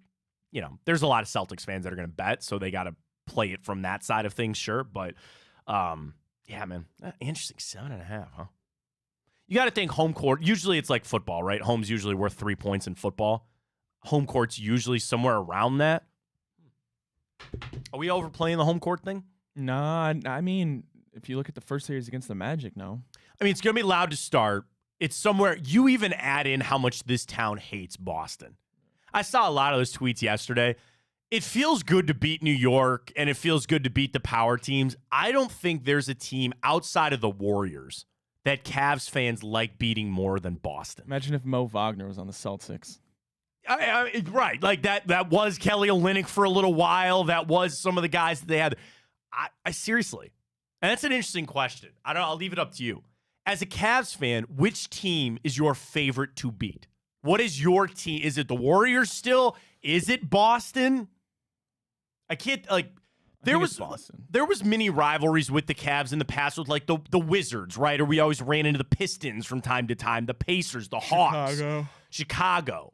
there's a lot of Celtics fans that are going to bet, so they got to play it from that side of things, sure. But, yeah, man, interesting. 7.5, huh? You got to think home court. Usually it's like football, right? Home's usually worth 3 points in football. Home court's usually somewhere around that. Are we overplaying the home court thing? Nah, I mean, if you look at the first series against the Magic, no. I mean, it's going to be loud to start. It's somewhere. You even add in how much this town hates Boston. I saw a lot of those tweets yesterday. It feels good to beat New York, and it feels good to beat the power teams. I don't think there's a team outside of the Warriors that Cavs fans like beating more than Boston. Imagine if Mo Wagner was on the Celtics. Right, like that was Kelly Olynyk for a little while. That was some of the guys that they had. I seriously, and that's an interesting question. I'll leave it up to you. As a Cavs fan, which team is your favorite to beat? What is your team? Is it the Warriors still? Is it Boston? I can't, like, there was mini rivalries with the Cavs in the past with, like, the Wizards, right? Or we always ran into the Pistons from time to time, the Pacers, the Hawks. Chicago.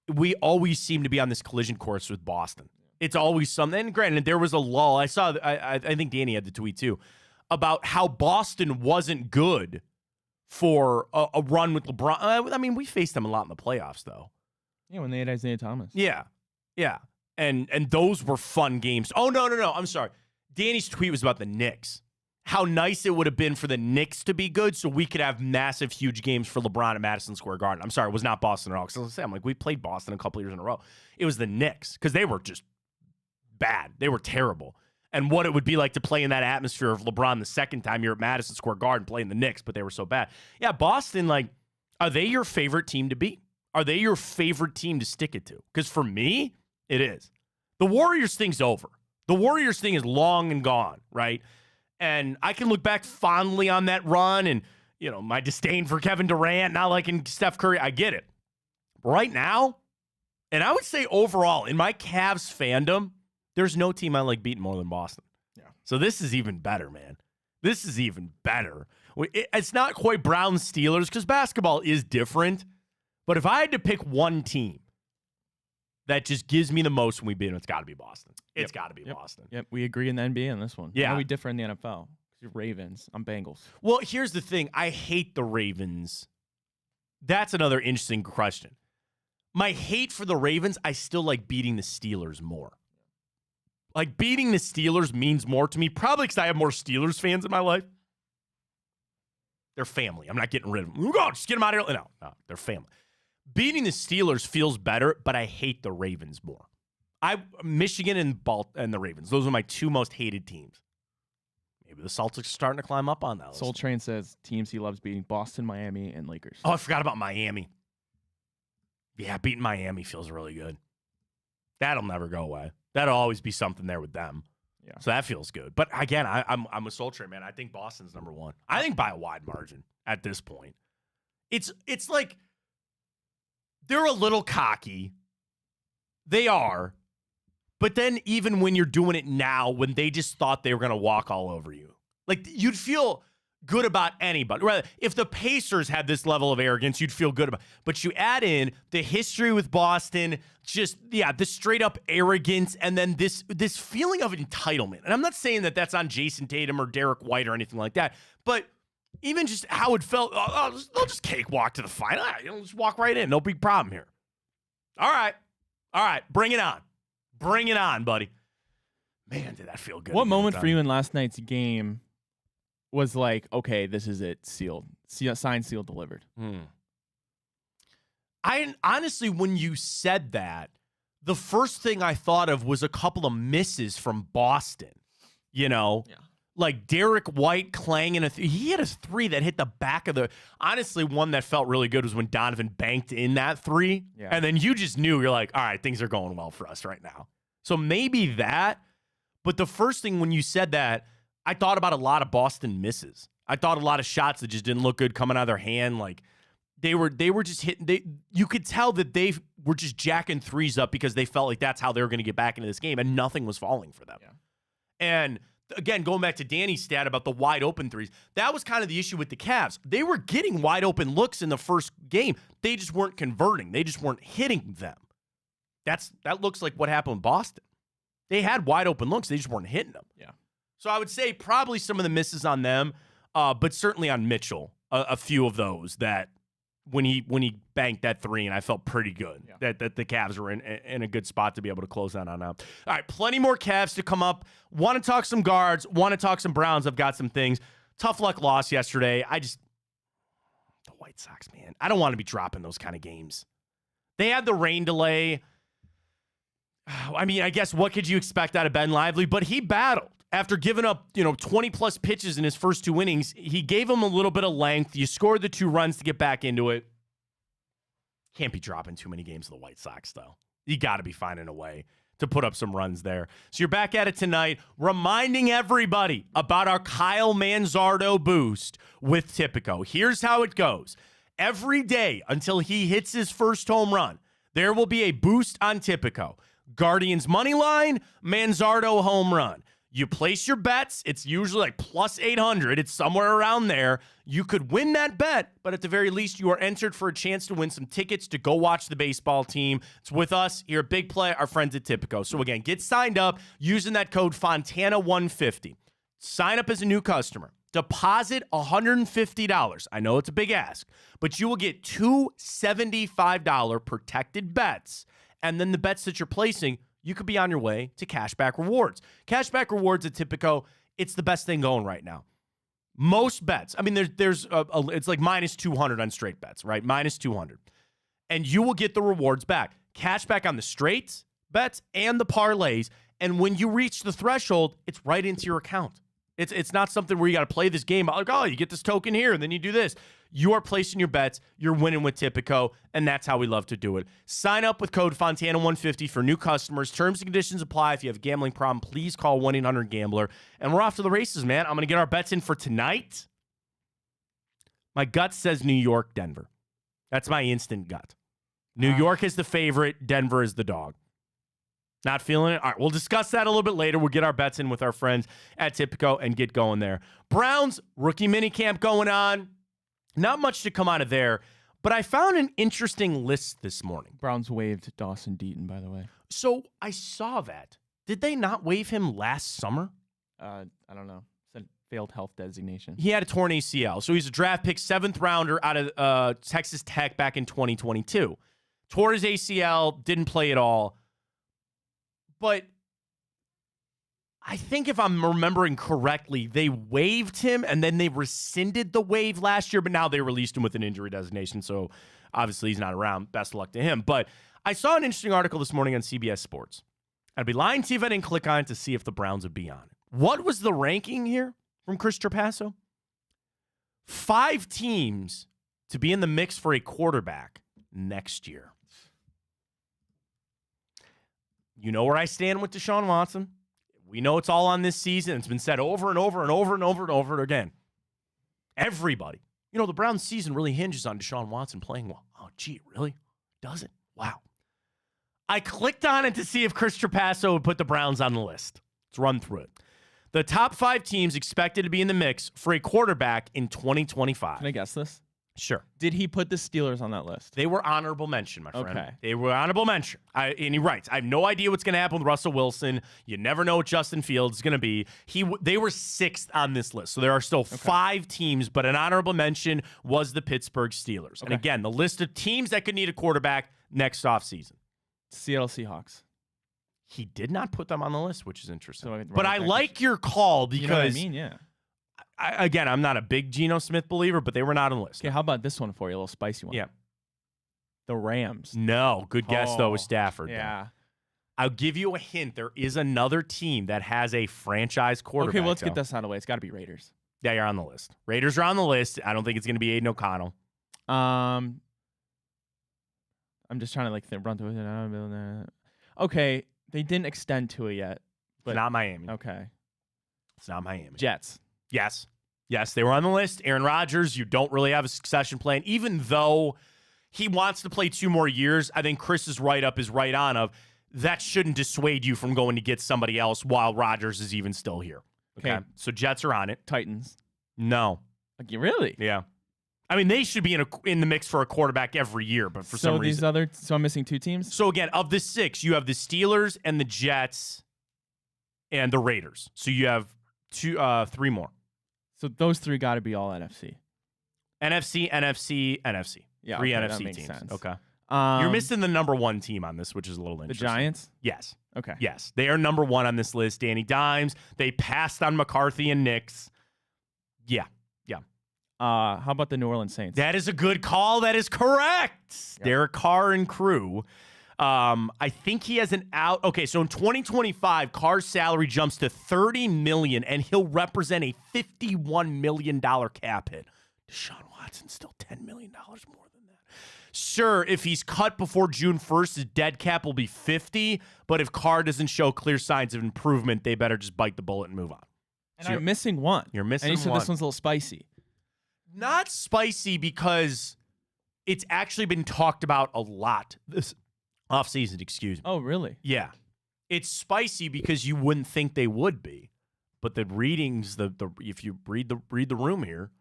We always seem to be on this collision course with Boston. It's always something. And granted, there was a lull. I saw, I think Danny had the tweet too, about how Boston wasn't good for a run with LeBron. I mean, we faced them a lot in the playoffs, though. Yeah, when they had Isaiah Thomas. Yeah. And those were fun games. Oh, no. I'm sorry. Danny's tweet was about the Knicks. How nice it would have been for the Knicks to be good so we could have massive, huge games for LeBron at Madison Square Garden. I'm sorry, it was not Boston at all. Because I'm like, we played Boston a couple years in a row. It was the Knicks because they were just bad. They were terrible. And what it would be like to play in that atmosphere of LeBron the second time you're at Madison Square Garden playing the Knicks, but they were so bad. Yeah, Boston, like, are they your favorite team to beat? Are they your favorite team to stick it to? Because for me, it is. The Warriors thing's over. The Warriors thing is long and gone, right? And I can look back fondly on that run and, my disdain for Kevin Durant, not liking Steph Curry. I get it. Right now, and I would say overall, in my Cavs fandom, there's no team I like beating more than Boston. Yeah. So this is even better, man. This is even better. It's not quite Browns Steelers because basketball is different. But if I had to pick one team that just gives me the most when we beat them, it's got to be Boston. It's got to be Boston. Yep, we agree in the NBA on this one. Yeah. Now we differ in the NFL. You're Ravens. I'm Bengals. Well, here's the thing. I hate the Ravens. That's another interesting question. My hate for the Ravens, I still like beating the Steelers more. Like, beating the Steelers means more to me, probably because I have more Steelers fans in my life. They're family. I'm not getting rid of them. Oh, just get them out of here. No, they're family. Beating the Steelers feels better, but I hate the Ravens more. Michigan and the Ravens. Those are my two most hated teams. Maybe the Celtics are starting to climb up on that list. Soul Train says teams he loves beating: Boston, Miami, and Lakers. Oh, I forgot about Miami. Yeah, beating Miami feels really good. That'll never go away. That'll always be something there with them. Yeah. So that feels good. But again, I'm a Soul Train, man. I think Boston's number one. I think by a wide margin at this point. It's like they're a little cocky. They are. But then even when you're doing it now, when they just thought they were going to walk all over you, like you'd feel good about anybody. Rather, if the Pacers had this level of arrogance, you'd feel good about it. But you add in the history with Boston, just, this straight up arrogance, and then this feeling of entitlement. And I'm not saying that that's on Jason Tatum or Derek White or anything like that, but even just how it felt, they'll just cakewalk to the final. Just walk right in. No big problem here. All right, bring it on. Bring it on, buddy. Man, did that feel good. What moment for you in last night's game was like, okay, this is it, sealed, signed, sealed, delivered? I honestly, when you said that, the first thing I thought of was a couple of misses from Boston. Like Derek White clanging he had a three that hit the back of the. Honestly, one that felt really good was when Donovan banked in that three, and then you just knew, you're like, all right, things are going well for us right now. So maybe that. But the first thing when you said that, I thought about a lot of Boston misses. I thought a lot of shots that just didn't look good coming out of their hand. Like they were just hitting. You could tell that they were just jacking threes up because they felt like that's how they were going to get back into this game, and nothing was falling for them. Yeah. And again, going back to Danny's stat about the wide open threes, that was kind of the issue with the Cavs. They were getting wide open looks in the first game. They just weren't converting. They just weren't hitting them. That looks like what happened with Boston. They had wide open looks. They just weren't hitting them. Yeah. So I would say probably some of the misses on them, but certainly on Mitchell, a few of those that when he banked that three, and I felt pretty good that the Cavs were in a good spot to be able to close that on out. All right, plenty more Cavs to come up. Want to talk some guards, want to talk some Browns. I've got some things. Tough luck loss yesterday. The White Sox, man. I don't want to be dropping those kind of games. They had the rain delay. I mean, I guess what could you expect out of Ben Lively? But he battled. After giving up, 20-plus pitches in his first 2 innings, he gave him a little bit of length. You scored the 2 runs to get back into it. Can't be dropping too many games of the White Sox, though. You got to be finding a way to put up some runs there. So you're back at it tonight, reminding everybody about our Kyle Manzardo boost with Tipico. Here's how it goes. Every day until he hits his first home run, there will be a boost on Tipico. Guardians money line, Manzardo home run. You place your bets. It's usually like plus 800. It's somewhere around there. You could win that bet, but at the very least, you are entered for a chance to win some tickets to go watch the baseball team. It's with us here at Big Play, our friends at Tipico. So again, get signed up using that code Fontana150. Sign up as a new customer. Deposit $150. I know it's a big ask, but you will get 2 $75 protected bets. And then the bets that you're placing, you could be on your way to cashback rewards. Cashback rewards at Tipico, it's the best thing going right now. Most bets, I mean, it's like minus 200 on straight bets, right? Minus 200. And you will get the rewards back. Cashback on the straights bets and the parlays. And when you reach the threshold, it's right into your account. It's not something where you got to play this game. Like, oh, you get this token here, and then you do this. You are placing your bets. You're winning with Tipico, and that's how we love to do it. Sign up with code Fontana150 for new customers. Terms and conditions apply. If you have a gambling problem, please call 1-800-GAMBLER. And we're off to the races, man. I'm going to get our bets in for tonight. My gut says New York, Denver. That's my instant gut. New York is the favorite. Denver is the dog. Not feeling it? All right, we'll discuss that a little bit later. We'll get our bets in with our friends at Tipico and get going there. Browns, rookie minicamp going on. Not much to come out of there, but I found an interesting list this morning. Browns waived Dawson Deaton, by the way. So I saw that. Did they not waive him last summer? I don't know. Said failed health designation. He had a torn ACL. So he's a draft pick, 7th rounder out of Texas Tech back in 2022. Tore his ACL, didn't play at all. But I think if I'm remembering correctly, they waived him and then they rescinded the waive last year, but now they released him with an injury designation. So obviously he's not around. Best of luck to him. But I saw an interesting article this morning on CBS Sports. I'd be lying to you if I didn't click on it to see if the Browns would be on it. What was the ranking here from Chris Trapasso? 5 teams to be in the mix for a quarterback next year. You know where I stand with Deshaun Watson. We know it's all on this season. It's been said over and over and over and over and over again. Everybody. The Browns season really hinges on Deshaun Watson playing well. Oh, gee, really? Does it? Wow. I clicked on it to see if Chris Trapasso would put the Browns on the list. Let's run through it. The top 5 teams expected to be in the mix for a quarterback in 2025. Can I guess this? Sure. Did he put the Steelers on that list? They were honorable mention, my friend. Okay. They were honorable mention. And he writes, I have no idea what's going to happen with Russell Wilson. You never know what Justin Fields is going to be. They were 6th on this list. So there are still 5 teams, but an honorable mention was the Pittsburgh Steelers. And again, the list of teams that could need a quarterback next offseason. Seattle Seahawks. He did not put them on the list, which is interesting. So but I like your call because, you know what I mean? Yeah. Again, I'm not a big Geno Smith believer, but they were not on the list. Okay, how about this one for you? A little spicy one. Yeah. The Rams. No, good guess, though, with Stafford. Yeah. Though. I'll give you a hint. There is another team that has a franchise quarterback. Okay, well, let's get this out of the way. It's got to be Raiders. Yeah, you're on the list. Raiders are on the list. I don't think it's going to be Aiden O'Connell. I'm just trying to run through it. Okay, they didn't extend to it yet. But It's not Miami. Okay. It's not Miami. Jets. Yes. Yes, they were on the list. Aaron Rodgers, you don't really have a succession plan. Even though he wants to play 2 more years, I think Chris's write-up is right on of that shouldn't dissuade you from going to get somebody else while Rodgers is even still here. Okay. So Jets are on it. Titans. No. Like, really? Yeah. I mean, they should be in the mix for a quarterback every year, but for some reason. So I'm missing 2 teams? So again, of the 6, you have the Steelers and the Jets and the Raiders. So you have 3 more. So those 3 got to be all NFC. NFC, NFC, NFC. Yeah, 3 okay, NFC that makes teams. sense. Okay. You're missing the number 1 team on this, which is a little The interesting. Giants? Yes. Okay. Yes. They are number 1 on this list. Danny Dimes. They passed on McCarthy and Nix. Yeah. How about the New Orleans Saints? That is a good call. That is correct. Yep. Derek Carr and crew. I think he has an out. Okay, so in 2025, Carr's salary jumps to $30 million, and he'll represent a $51 million cap hit. Deshaun Watson's still $10 million more than that. Sure, if he's cut before June 1st, his dead cap will be 50. But if Carr doesn't show clear signs of improvement, they better just bite the bullet and move on. And so I'm missing one. You're missing and you said one. This one's a little spicy. Not spicy because it's actually been talked about a lot this offseason, excuse me. Oh, really? Yeah. It's spicy because you wouldn't think they would be. But the readings, if you read the room here,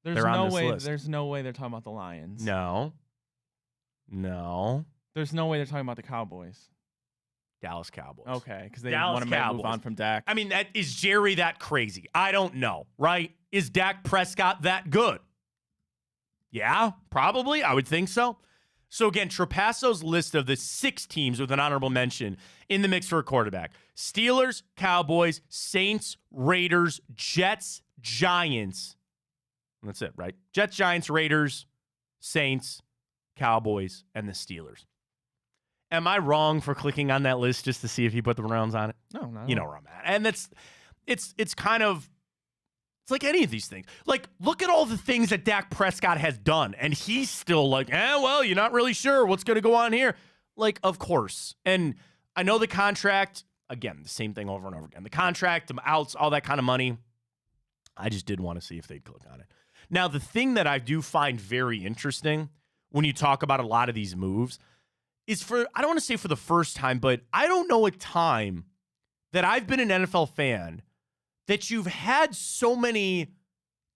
they're on this list. There's no way they're talking about the Lions. No. There's no way they're talking about the Cowboys. Dallas Cowboys. Okay, because they want to move on from Dak. I mean, is Jerry that crazy? I don't know, right? Is Dak Prescott that good? Yeah, probably. I would think so. So again, Trapasso's list of the 6 teams with an honorable mention in the mix for a quarterback. Steelers, Cowboys, Saints, Raiders, Jets, Giants. And that's it, right? Jets, Giants, Raiders, Saints, Cowboys, and the Steelers. Am I wrong for clicking on that list just to see if he put the Browns on it? No, not You know where I'm at. And it's kind of, it's like any of these things. Like, look at all the things that Dak Prescott has done, and he's still like, well, you're not really sure what's going to go on here. Like, of course. And I know the contract, again, the same thing over and over again. The contract, the outs, all that kind of money. I just did want to see if they'd click on it. Now, the thing that I do find very interesting when you talk about a lot of these moves is I don't want to say for the first time, but I don't know a time that I've been an NFL fan that you've had so many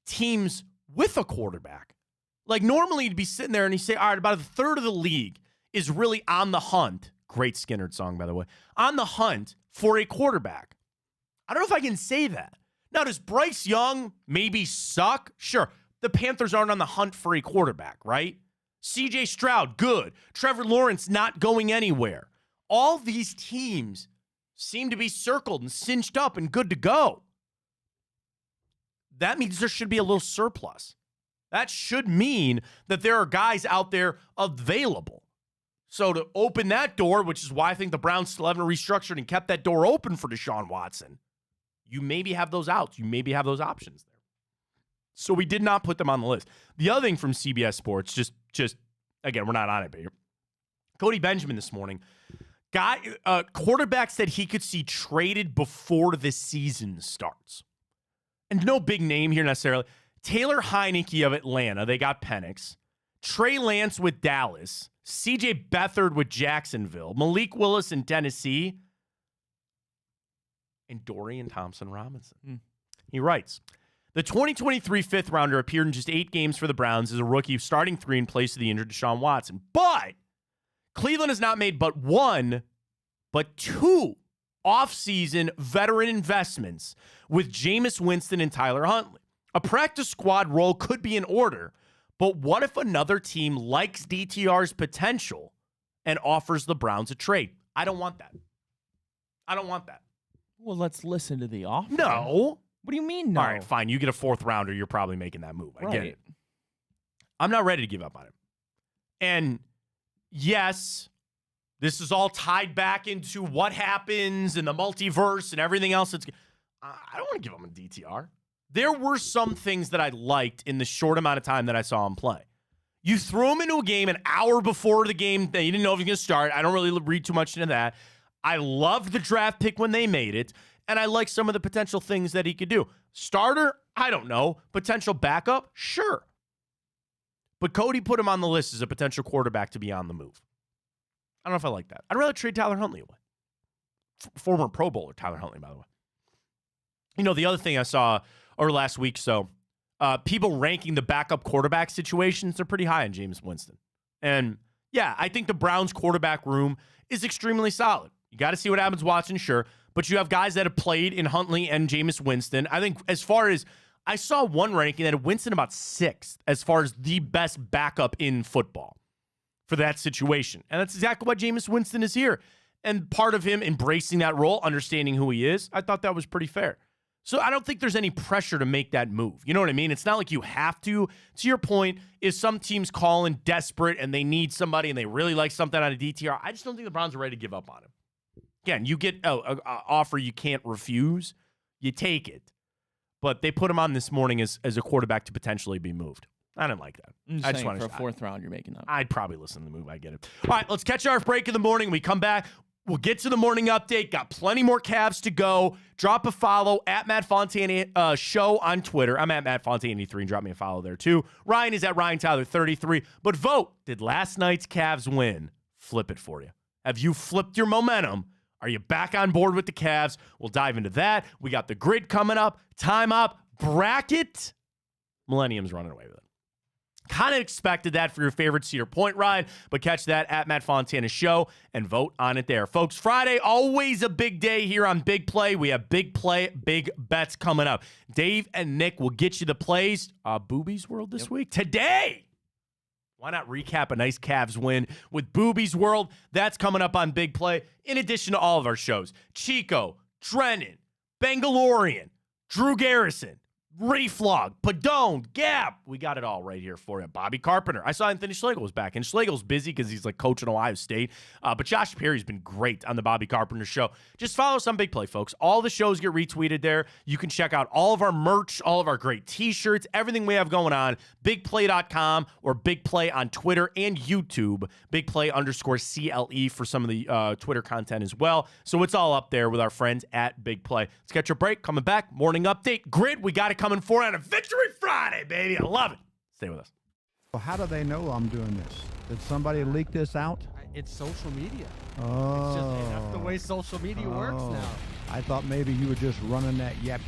teams with a quarterback. Like, normally you'd be sitting there and you say, all right, about a third of the league is really on the hunt. Great Skinner song, by the way. On the hunt for a quarterback. I don't know if I can say that. Now, does Bryce Young maybe suck? Sure. The Panthers aren't on the hunt for a quarterback, right? CJ Stroud, good. Trevor Lawrence not going anywhere. All these teams seem to be circled and cinched up and good to go. That means there should be a little surplus. That should mean that there are guys out there available. So to open that door, which is why I think the Browns still haven't restructured and kept that door open for Deshaun Watson, you maybe have those outs. You maybe have those options there. So we did not put them on the list. The other thing from CBS Sports, just again, we're not on it, but Cody Benjamin this morning, quarterback said he could see traded before the season starts. And no big name here necessarily. Taylor Heineke of Atlanta, they got Penix. Trey Lance with Dallas. CJ Beathard with Jacksonville. Malik Willis in Tennessee. And Dorian Thompson-Robinson. He writes, the 2023 fifth rounder appeared in just 8 games for the Browns as a rookie, starting 3 in place of the injured Deshaun Watson. But Cleveland has not made but 1, but 2 offseason veteran investments with Jameis Winston and Tyler Huntley. A practice squad role could be in order, but what if another team likes DTR's potential and offers the Browns a trade? I don't want that. I don't want that. Well, let's listen to the offer. No. What do you mean no? All right, fine. You get a 4th rounder, you're probably making that move. I get it. I'm not ready to give up on him. And yes, this is all tied back into what happens in the multiverse and everything else. I don't want to give him a DTR. There were some things that I liked in the short amount of time that I saw him play. You threw him into a game an hour before the game that you didn't know if he was going to start. I don't really read too much into that. I loved the draft pick when they made it, and I like some of the potential things that he could do. Starter, I don't know. Potential backup, sure. But Cody put him on the list as a potential quarterback to be on the move. I don't know if I like that. I'd rather trade Tyler Huntley away. Former Pro Bowler Tyler Huntley, by the way. The other thing I saw over last week, people ranking the backup quarterback situations are pretty high on Jameis Winston. And yeah, I think the Browns quarterback room is extremely solid. You got to see what happens, Watson, sure. But you have guys that have played in Huntley and Jameis Winston. I think as far as I saw one ranking that had Winston about 6th as far as the best backup in football for that situation. And that's exactly why Jameis Winston is here. And part of him embracing that role, understanding who he is, I thought that was pretty fair. So I don't think there's any pressure to make that move. You know what I mean? It's not like you have to. To your point, is some teams calling desperate and they need somebody and they really like something out of DTR. I just don't think the Browns are ready to give up on him. Again, you get an offer you can't refuse. You take it. But they put him on this morning as a quarterback to potentially be moved. I didn't like that. I just want for a 4th round, you're making that. I'd probably listen to the move. I get it. All right, let's catch our break in the morning. When we come back, we'll get to the morning update. Got plenty more Cavs to go. Drop a follow at Matt Fontana Show on Twitter. I'm at Matt Fontana 83 and drop me a follow there too. Ryan is at Ryan Tyler 33. But vote. Did last night's Cavs win? Flip it for you. Have you flipped your momentum? Are you back on board with the Cavs? We'll dive into that. We got the grid coming up. Time up. Bracket. Millennium's running away with it. Kind of expected that for your favorite Cedar Point ride, but catch that at Matt Fontana Show and vote on it there. Folks, Friday, always a big day here on Big Play. We have big play, big bets coming up. Dave and Nick will get you the plays. Boobies World this week. Today, why not recap a nice Cavs win with Boobies World? That's coming up on Big Play, in addition to all of our shows. Chico, Drennan, Bangalorean, Drew Garrison, Reflog, Padone, Gap. We got it all right here for you. Bobby Carpenter. I saw Anthony Schlegel was back. And Schlegel's busy because he's like coaching Ohio State. But Josh Perry's been great on the Bobby Carpenter Show. Just follow us on Big Play, folks. All the shows get retweeted there. You can check out all of our merch, all of our great t-shirts, everything we have going on. BigPlay.com or Big Play on Twitter and YouTube. BigPlay_CLE for some of the Twitter content as well. So it's all up there with our friends at Big Play. Let's catch your break. Coming back. Morning update. Grid. We got it coming for on a Victory Friday, baby. I love it. Stay with us. Well, how do they know I'm doing this? Did somebody leak this out? It's social media. Oh. It's just, that's the way social media works now. I thought maybe you were just running that yep.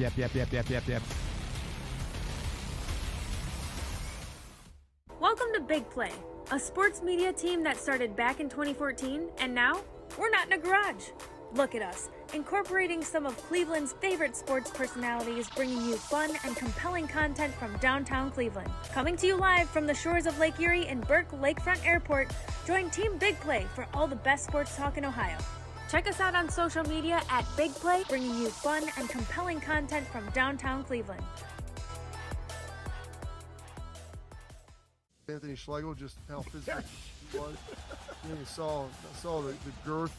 Welcome to Big Play, a sports media team that started back in 2014, and now we're not in a garage. Look at us, incorporating some of Cleveland's favorite sports personalities, bringing you fun and compelling content from downtown Cleveland. Coming to you live from the shores of Lake Erie and Burke Lakefront Airport, join Team Big Play for all the best sports talk in Ohio. Check us out on social media at Big Play, bringing you fun and compelling content from downtown Cleveland. Anthony Schlegel, just how physical he was. You saw the girth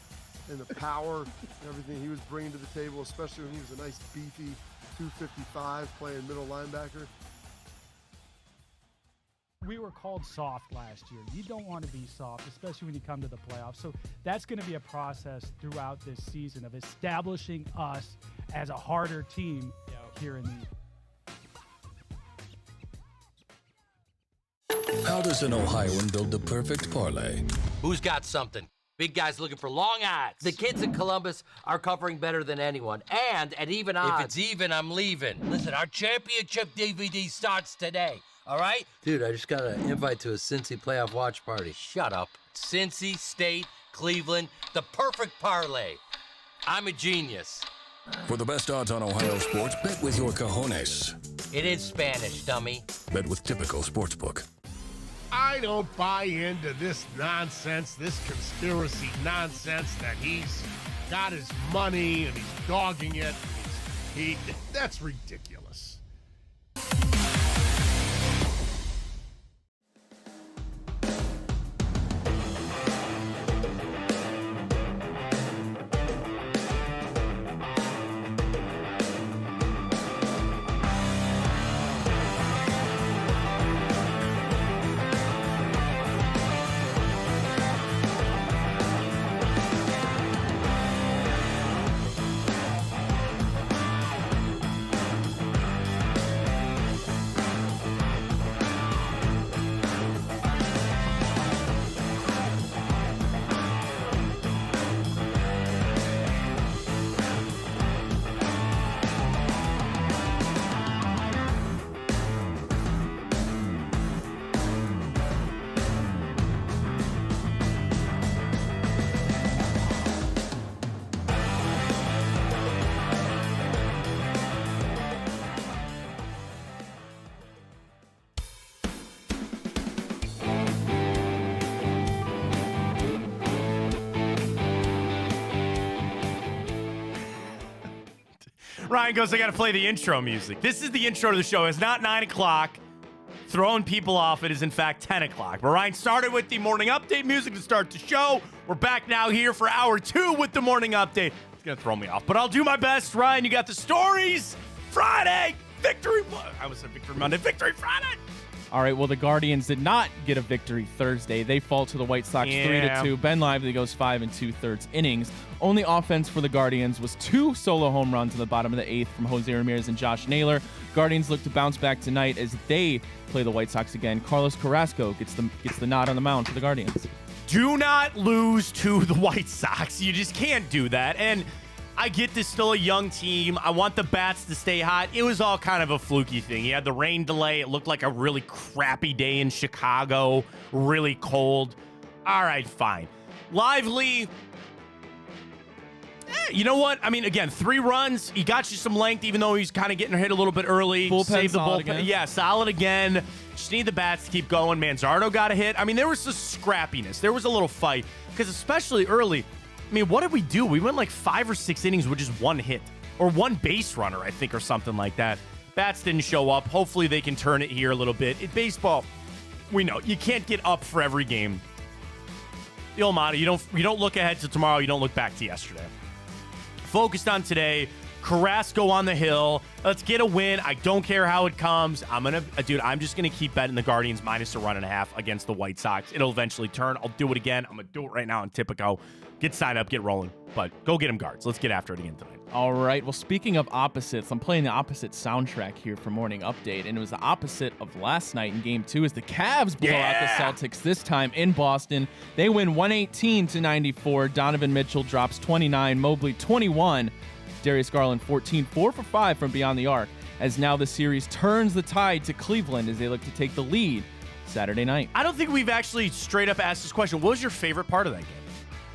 and the power and everything he was bringing to the table, especially when he was a nice beefy 255 playing middle linebacker. We were called soft last year. You don't want to be soft, especially when you come to the playoffs. So that's going to be a process throughout this season of establishing us as a harder team here in the How does an Ohioan build the perfect parlay? Who's got something? Big guys looking for long odds. The kids in Columbus are covering better than anyone, and at even odds. If it's even, I'm leaving. Listen, our championship DVD starts today, all right? Dude, I just got an invite to a Cincy playoff watch party. Shut up. Cincy, State, Cleveland, the perfect parlay. I'm a genius. For the best odds on Ohio sports, bet with your cojones. It is Spanish, dummy. Bet with Typical Sportsbook. I don't buy into this nonsense, this conspiracy nonsense that he's got his money and he's dogging it. That's ridiculous. Ryan goes, I got to play the intro music. This is the intro to the show. It's not 9 o'clock. Throwing people off. It is, in fact, 10 o'clock. But Ryan started with the morning update music to start the show. We're back now here for hour 2 with the morning update. It's going to throw me off, but I'll do my best. Ryan, you got the stories. Friday, Victory Monday, Victory Friday. All right, well, the Guardians did not get a victory Thursday. They fall to the White Sox 3-2. Ben Lively goes 5 2/3 innings. Only offense for the Guardians was 2 solo home runs in the bottom of the 8th from Jose Ramirez and Josh Naylor. Guardians look to bounce back tonight as they play the White Sox again. Carlos Carrasco gets the nod on the mound for the Guardians. Do not lose to the White Sox. You just can't do that. And I get this still a young team. I want the bats to stay hot. It was all kind of a fluky thing. You had the rain delay. It looked like a really crappy day in Chicago. Really cold. All right, fine. Lively. You know what? I mean, again, 3 runs. He got you some length, even though he's kind of getting hit a little bit early. Bullpen Save the solid bullpen. again. Yeah, solid again. Just need the bats to keep going. Manzardo got a hit. I mean, there was some scrappiness. There was a little fight. Because especially early, I mean, what did we do? We went like 5 or 6 innings with just 1 hit. Or 1 base runner, I think, or something like that. Bats didn't show up. Hopefully they can turn it here a little bit. In baseball, we know you can't get up for every game. The old motto, you don't look ahead to tomorrow. You don't look back to yesterday. Focused on today. Carrasco on the hill. Let's get a win. I don't care how it comes. I'm just gonna keep betting the Guardians minus a 1.5 against the White Sox. It'll eventually turn. I'll do it again. I'm gonna do it right now on Tipico. Get signed up, get rolling. But go get them Guards. Let's get after it again tonight. All right. Well, speaking of opposites, I'm playing the opposite soundtrack here for Morning Update, and it was the opposite of last night in Game 2 as the Cavs blow out the Celtics this time in Boston. They win 118-94. Donovan Mitchell drops 29, Mobley 21, Darius Garland 14, 4 for 5 from beyond the arc, as now the series turns the tide to Cleveland as they look to take the lead Saturday night. I don't think we've actually straight up asked this question. What was your favorite part of that game?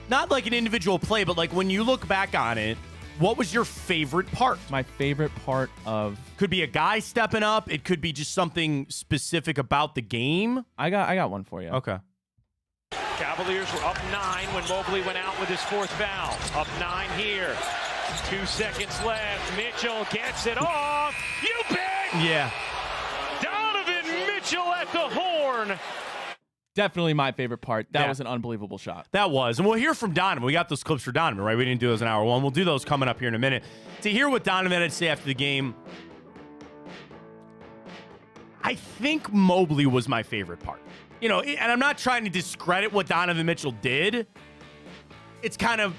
Not like an individual play, but like when you look back on it, what was your favorite part? My favorite part of... Could be a guy stepping up. It could be just something specific about the game. I got one for you. Okay. Cavaliers were up 9 when Mobley went out with his 4th foul. Up 9 here. 2 seconds left. Mitchell gets it off. You bet! Yeah. Donovan Mitchell at the horn. Definitely my favorite part. That was an unbelievable shot. That was. And we'll hear from Donovan. We got those clips for Donovan, right? We didn't do those in hour 1. We'll do those coming up here in a minute. To hear what Donovan had to say after the game, I think Mobley was my favorite part. You know, and I'm not trying to discredit what Donovan Mitchell did. It's kind of,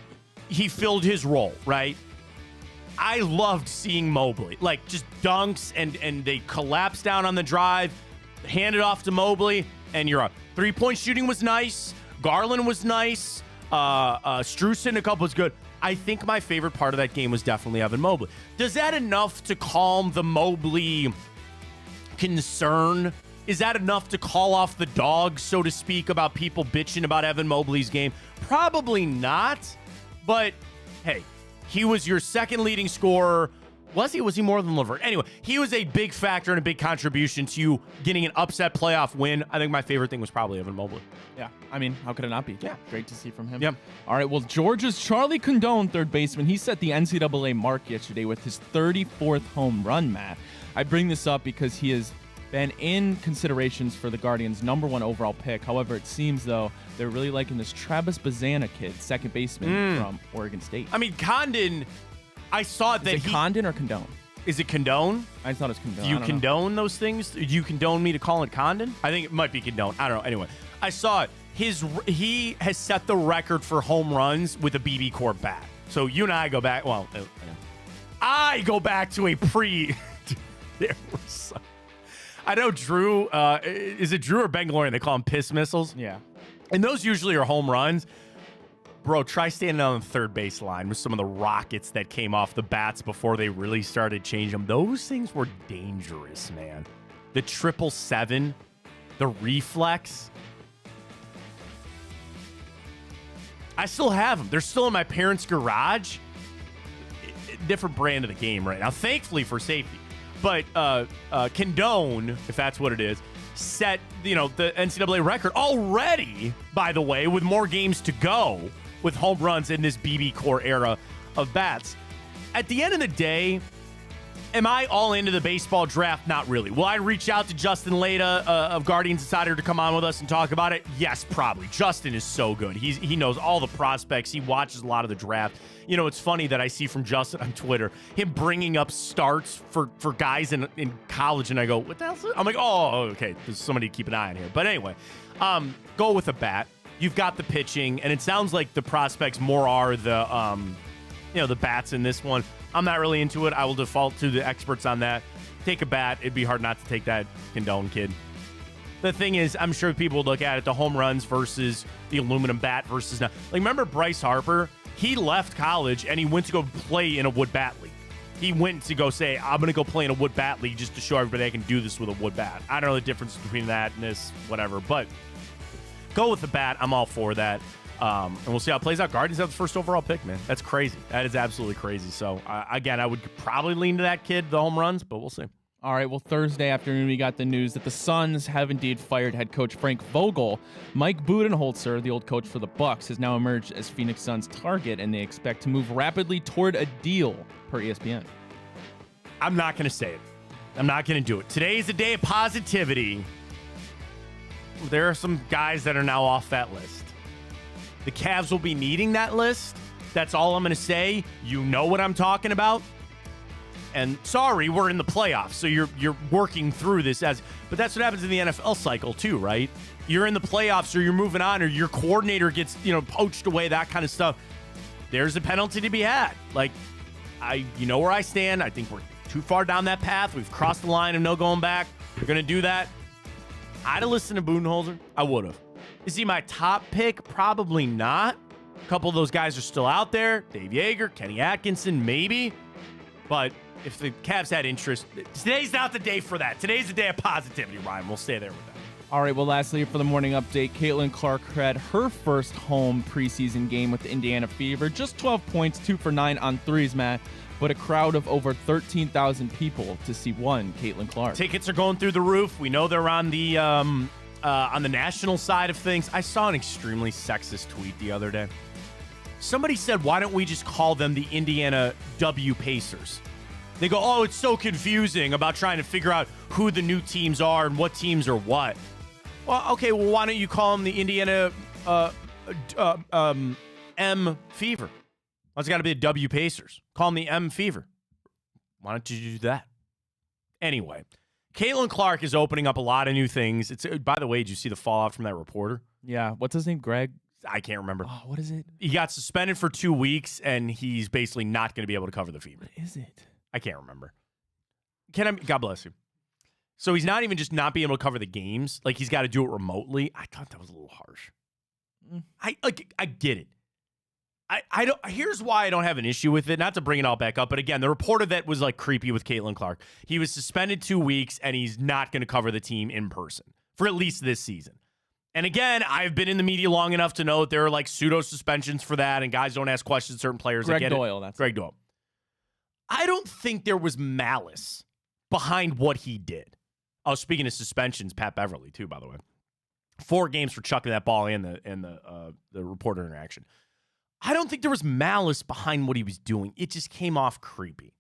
he filled his role, right? I loved seeing Mobley. Like, just dunks, and they collapse down on the drive, hand it off to Mobley, and you're up. 3-point shooting was nice. Garland was nice. Strus a couple was good. I think my favorite part of that game was definitely Evan Mobley. Does that enough to calm the Mobley concern? Is that enough to call off the dogs, so to speak, about people bitching about Evan Mobley's game? Probably not. But, hey, he was your second leading scorer. Was he? Was he more than Levert? Anyway, he was a big factor and a big contribution to you getting an upset playoff win. I think my favorite thing was probably Evan Mobley. Yeah, I mean, how could it not be? Yeah, great to see from him. Yep. All right, well, Georgia's Charlie Condon, third baseman, he set the NCAA mark yesterday with his 34th home run, Matt. I bring this up because he has been in considerations for the Guardians' #1 overall pick. However, it seems, though, they're really liking this Travis Bazana kid, second baseman from Oregon State. I mean, Condon, I saw that Is it Condon or Condone? Is it condone? I thought it was condone. Do you condone those things? Do you condone me to call it condon? I think it might be condone. I don't know. Anyway, I saw it. He has set the record for home runs with a BB Corp bat. So you and I go back. Well, I go back to a pre. There was. I know Drew. Is it Drew or Bangalorean? They call them piss missiles. Yeah. And those usually are home runs. Bro, try standing on the third base line with some of the rockets that came off the bats before they really started changing them. Those things were dangerous, man. The 777, the reflex. I still have them. They're still in my parents' garage. Different brand of the game right now, thankfully for safety. But Condone, if that's what it is, set the NCAA record already, by the way, with more games to go with home runs in this BB Core era of bats. At the end of the day, Am I all into the baseball draft? Not really. Will I reach out to Justin Leda of Guardians Insider to come on with us and talk about it? Yes, probably. Justin is so good. He knows all the prospects. He watches a lot of the draft. You know, it's funny that I see from Justin on Twitter, him bringing up starts for guys in college, and I go, what the hell? I'm like, oh, okay, there's somebody to keep an eye on here. But anyway, go with a bat. You've got the pitching, and it sounds like the prospects more are the the bats in this one. I'm not really into it. I will default to the experts on that. Take a bat. It'd be hard not to take that Condone kid. The thing is, I'm sure people would look at it, the home runs versus the aluminum bat versus not. Like, remember Bryce Harper? He left college, and he went to go play in a wood bat league. He went to go say, I'm going to go play in a wood bat league just to show everybody I can do this with a wood bat. I don't know the difference between that and this, whatever. But go with the bat. I'm all for that. And we'll see how it plays out. Guardians have the first overall pick, man. That's crazy. That is absolutely crazy. So, again, I would probably lean to that kid, the home runs, but we'll see. All right, well, Thursday afternoon, we got the news that the Suns have indeed fired head coach Frank Vogel. Mike Budenholzer, the old coach for the Bucks, has now emerged as Phoenix Suns' target, and they expect to move rapidly toward a deal, per ESPN. I'm not going to say it. I'm not going to do it. Today is a day of positivity. There are some guys that are now off that list. The Cavs will be needing that list. That's all I'm going to say. You know what I'm talking about. And sorry, we're in the playoffs, so you're working through this but that's what happens in the NFL cycle too, right? You're in the playoffs, or you're moving on, or your coordinator gets, poached away, that kind of stuff. There's a penalty to be had. Like, you know where I stand. I think we're too far down that path. We've crossed the line of no going back. We're going to do that. I'd have listened to Budenholzer. I would have. Is he my top pick? Probably not. A couple of those guys are still out there. Dave Yeager, Kenny Atkinson, maybe. But if the Cavs had interest, today's not the day for that. Today's the day of positivity, Ryan. We'll stay there with that. All right, well, lastly, for the morning update, Caitlin Clark had her first home preseason game with the Indiana Fever. Just 12 points, 2 for 9 on threes, Matt. But a crowd of over 13,000 people to see one Caitlin Clark. Tickets are going through the roof. We know they're on the national side of things. I saw an extremely sexist tweet the other day. Somebody said, why don't we just call them the Indiana W Pacers? They go, oh, it's so confusing about trying to figure out who the new teams are and what teams are what. Well, okay, well, why don't you call them the Indiana M Fever? Well, it's got to be the W Pacers. Call them the M Fever. Why don't you do that? Anyway, Caitlin Clark is opening up a lot of new things. By the way, did you see the fallout from that reporter? Yeah. What's his name? Greg? I can't remember. Oh, what is it? He got suspended for 2 weeks, and he's basically not going to be able to cover the Fever. What is it? I can't remember. God bless you. So he's not even just not being able to cover the games. Like, he's got to do it remotely. I thought that was a little harsh. I get it. I don't. Here's why I don't have an issue with it. Not to bring it all back up, but again, the reporter that was like creepy with Caitlin Clark. He was suspended 2 weeks, and he's not going to cover the team in person for at least this season. And again, I've been in the media long enough to know that there are like pseudo suspensions for that, and guys don't ask questions to certain players. Greg Doyle. That's Greg Doyle. I don't think there was malice behind what he did. Oh, speaking of suspensions, Pat Beverly too, by the way. 4 games for chucking that ball in the reporter interaction. I don't think there was malice behind what he was doing. It just came off creepy.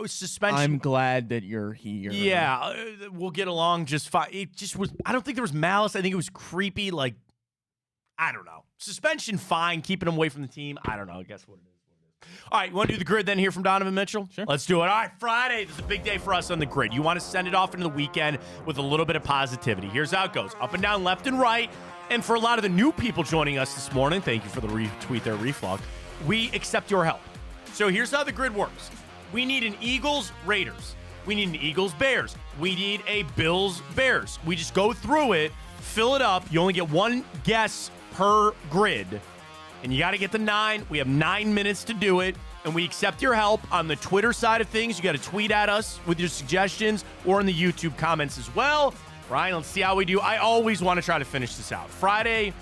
Suspension. I'm glad that you're here. Yeah, we'll get along just fine. It just was. I don't think there was malice. I think it was creepy. Like, I don't know. Suspension, fine. Keeping him away from the team. I don't know. I guess what it is. All right, you want to do the grid then here from Donovan Mitchell? Sure. Let's do it. All right, Friday. This is a big day for us on the grid. You want to send it off into the weekend with a little bit of positivity. Here's how it goes. Up and down, left and right. And for a lot of the new people joining us this morning, thank you for the retweet there, Reflog. We accept your help. So here's how the grid works. We need an Eagles-Raiders. We need an Eagles-Bears. We need a Bills-Bears. We just go through it, fill it up. You only get one guess per grid. And you got to get the 9. We have 9 minutes to do it. And we accept your help on the Twitter side of things. You got to tweet at us with your suggestions or in the YouTube comments as well. Ryan, let's see how we do. I always want to try to finish this out. Friday,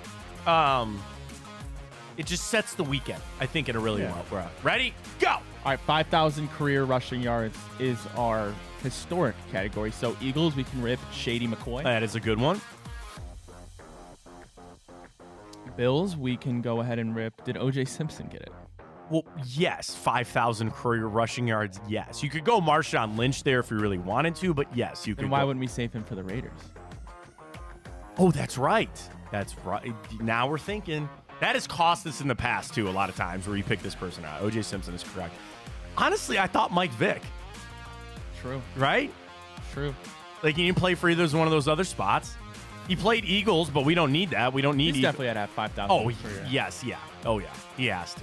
it just sets the weekend, I think, in a really well. We're ready? Go! All right, 5,000 career rushing yards is our historic category. So Eagles, we can rip Shady McCoy. That is a good one. Bills, we can go ahead and rip. Did O.J. Simpson get it? Well, yes, 5,000 career rushing yards, yes. You could go Marshawn Lynch there if you really wanted to, but yes, you could. And why wouldn't we save him for the Raiders? Oh, that's right. That's right. Now we're thinking. That has cost us in the past, too, a lot of times where you pick this person out. O.J. Simpson is correct. Honestly, I thought Mike Vick. True. Right? True. Like, he didn't play for either one of those other spots. He played Eagles, but we don't need that. We don't need He's definitely had to have 5,000. Oh, yes, yeah. Oh, yeah. He has to.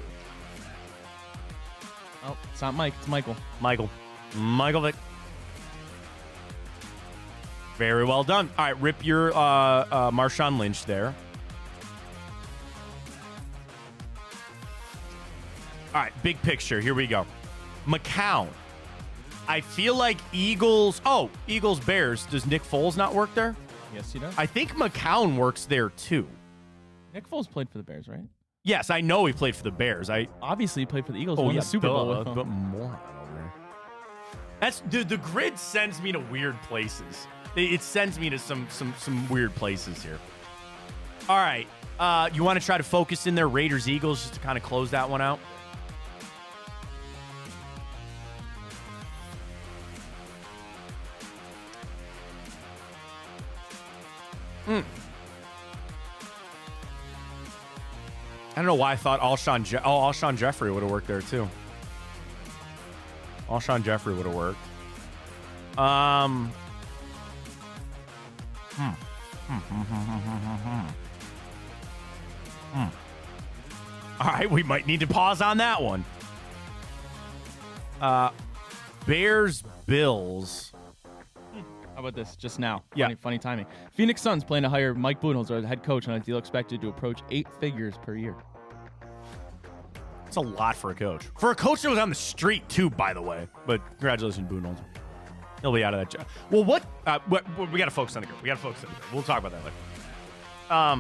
Oh, it's not Mike. It's Michael. Michael Vick. Very well done. All right, rip your Marshawn Lynch there. All right, big picture. Here we go. McCown. I feel like Eagles. Oh, Eagles, Bears. Does Nick Foles not work there? Yes, he does. I think McCown works there too. Nick Foles played for the Bears, right? Yes, I know he played for the Bears. Obviously he played for the Eagles. Oh, Won yeah, the Super Bowl with them. but moron over there. That's the grid sends me to weird places. It sends me to some weird places here. All right, you want to try to focus in there Raiders Eagles just to kind of close that one out. I don't know why I thought Alshon Jeffrey would have worked there too. Alshon Jeffrey would have worked. All right, we might need to pause on that one. Bears, Bills. How about this just now? Yeah. Funny timing. Phoenix Suns plan to hire Mike Budenholzer as head coach on a deal expected to approach 8 figures per year. That's a lot for a coach. For a coach that was on the street, too, by the way. But congratulations, Budenholzer. He'll be out of that job. Well, what we got to focus on the group. We'll talk about that later. All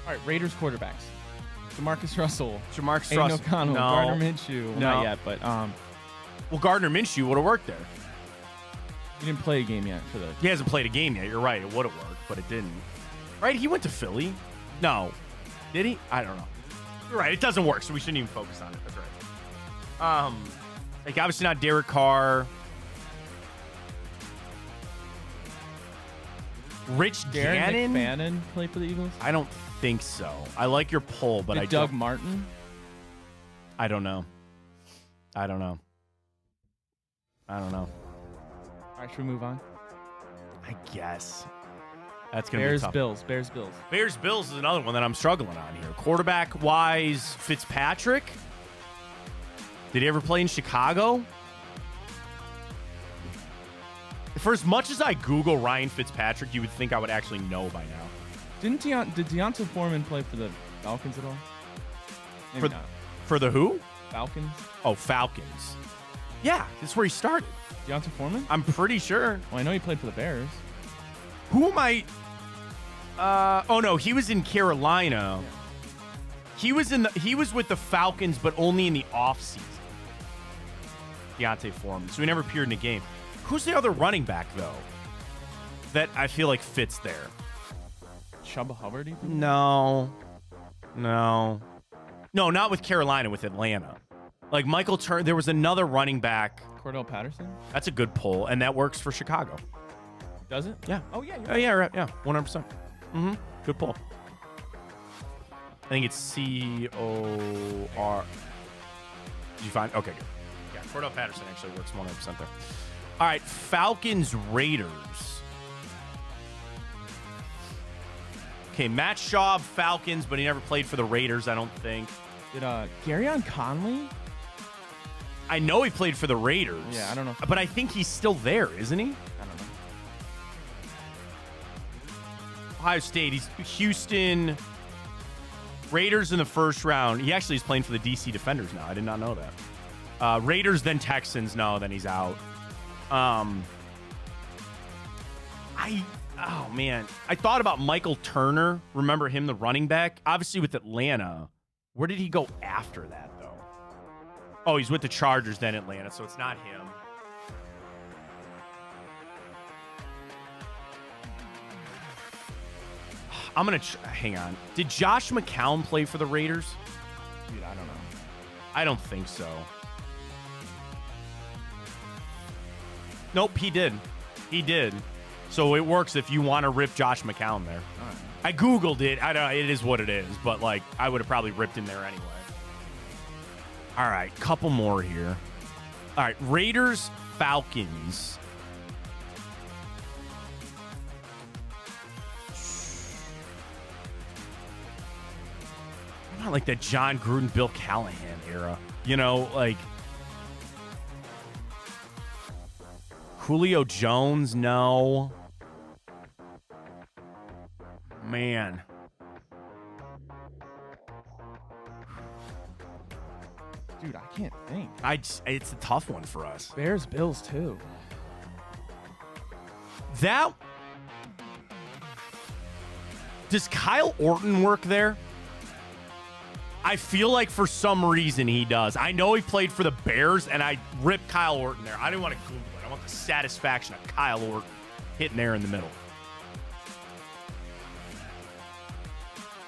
right, Raiders quarterbacks. Jamarcus Russell. Aiden O'Connell. No. Gardner Minshew. Well, No. not yet, but well, Gardner Minshew would have worked there. he didn't play a game yet for the. He hasn't played a game yet. You're right. It would have worked, but it didn't. Right? He went to Philly. No. Did he? I don't know. You're right. It doesn't work, so we shouldn't even focus on it. That's right. Like, obviously not Derek Carr. Rich Gannon? McFadden play for the Eagles? I don't think so. I like your poll, but Did Doug Martin? I don't know. All right, should we move on? I guess. That's going to be Bears, tough. Bills. Bears, Bills. Bears, Bills is another one that I'm struggling on here. Quarterback-wise, Fitzpatrick. Did he ever play in Chicago? For as much as I Google Ryan Fitzpatrick, you would think I would actually know by now. Did Deonta Foreman play for the Falcons at all? Maybe not. For the who? Falcons. Oh, Falcons. Yeah, that's where he started. Deonta Foreman? I'm pretty sure. Well, I know he played for the Bears. Who am I? Oh no, he was in Carolina. Yeah. He was with the Falcons, but only in the offseason. Deonta Foreman. So he never appeared in a game. Who's the other running back though that I feel like fits there? Chuba Hubbard? Do you think? No, not with Carolina. With Atlanta, like Michael Turner. There was another running back. Cordell Patterson. That's a good pull, and that works for Chicago. Does it? Yeah. Oh yeah. Yeah, right. Yeah, 100%. Good pull. I think it's C-O-R. Did you find? Okay, good. Yeah, Cordell Patterson actually works 100% there. All right, Falcons, Raiders. Okay, Matt Schaub, Falcons, but he never played for the Raiders, I don't think. Did Garyon Conley? I know he played for the Raiders. Yeah, I don't know. But I think he's still there, isn't he? I don't know. Ohio State, he's Houston. Raiders in the first round. He actually is playing for the DC Defenders now. I did not know that. Raiders, then Texans. No, then he's out. Oh man, I thought about Michael Turner. Remember him, the running back? Obviously with Atlanta. Where did he go after that, though? Oh, he's with the Chargers, then Atlanta, so it's not him. I'm going to hang on. Did Josh McCown play for the Raiders? Dude, I don't know. I don't think so. Nope, he did. He did. So it works if you want to rip Josh McCown there. All right. I Googled it. I don't. It is what it is. But, like, I would have probably ripped him there anyway. All right, couple more here. All right, Raiders, Falcons. Not like that John Gruden, Bill Callahan era. You know, like Julio Jones, no. Man. Dude, I can't think. It's a tough one for us. Bears, Bills, too. Does Kyle Orton work there? I feel like for some reason he does. I know he played for the Bears, and I ripped Kyle Orton there. I didn't want to Google it. I want the satisfaction of Kyle Orton hitting there in the middle.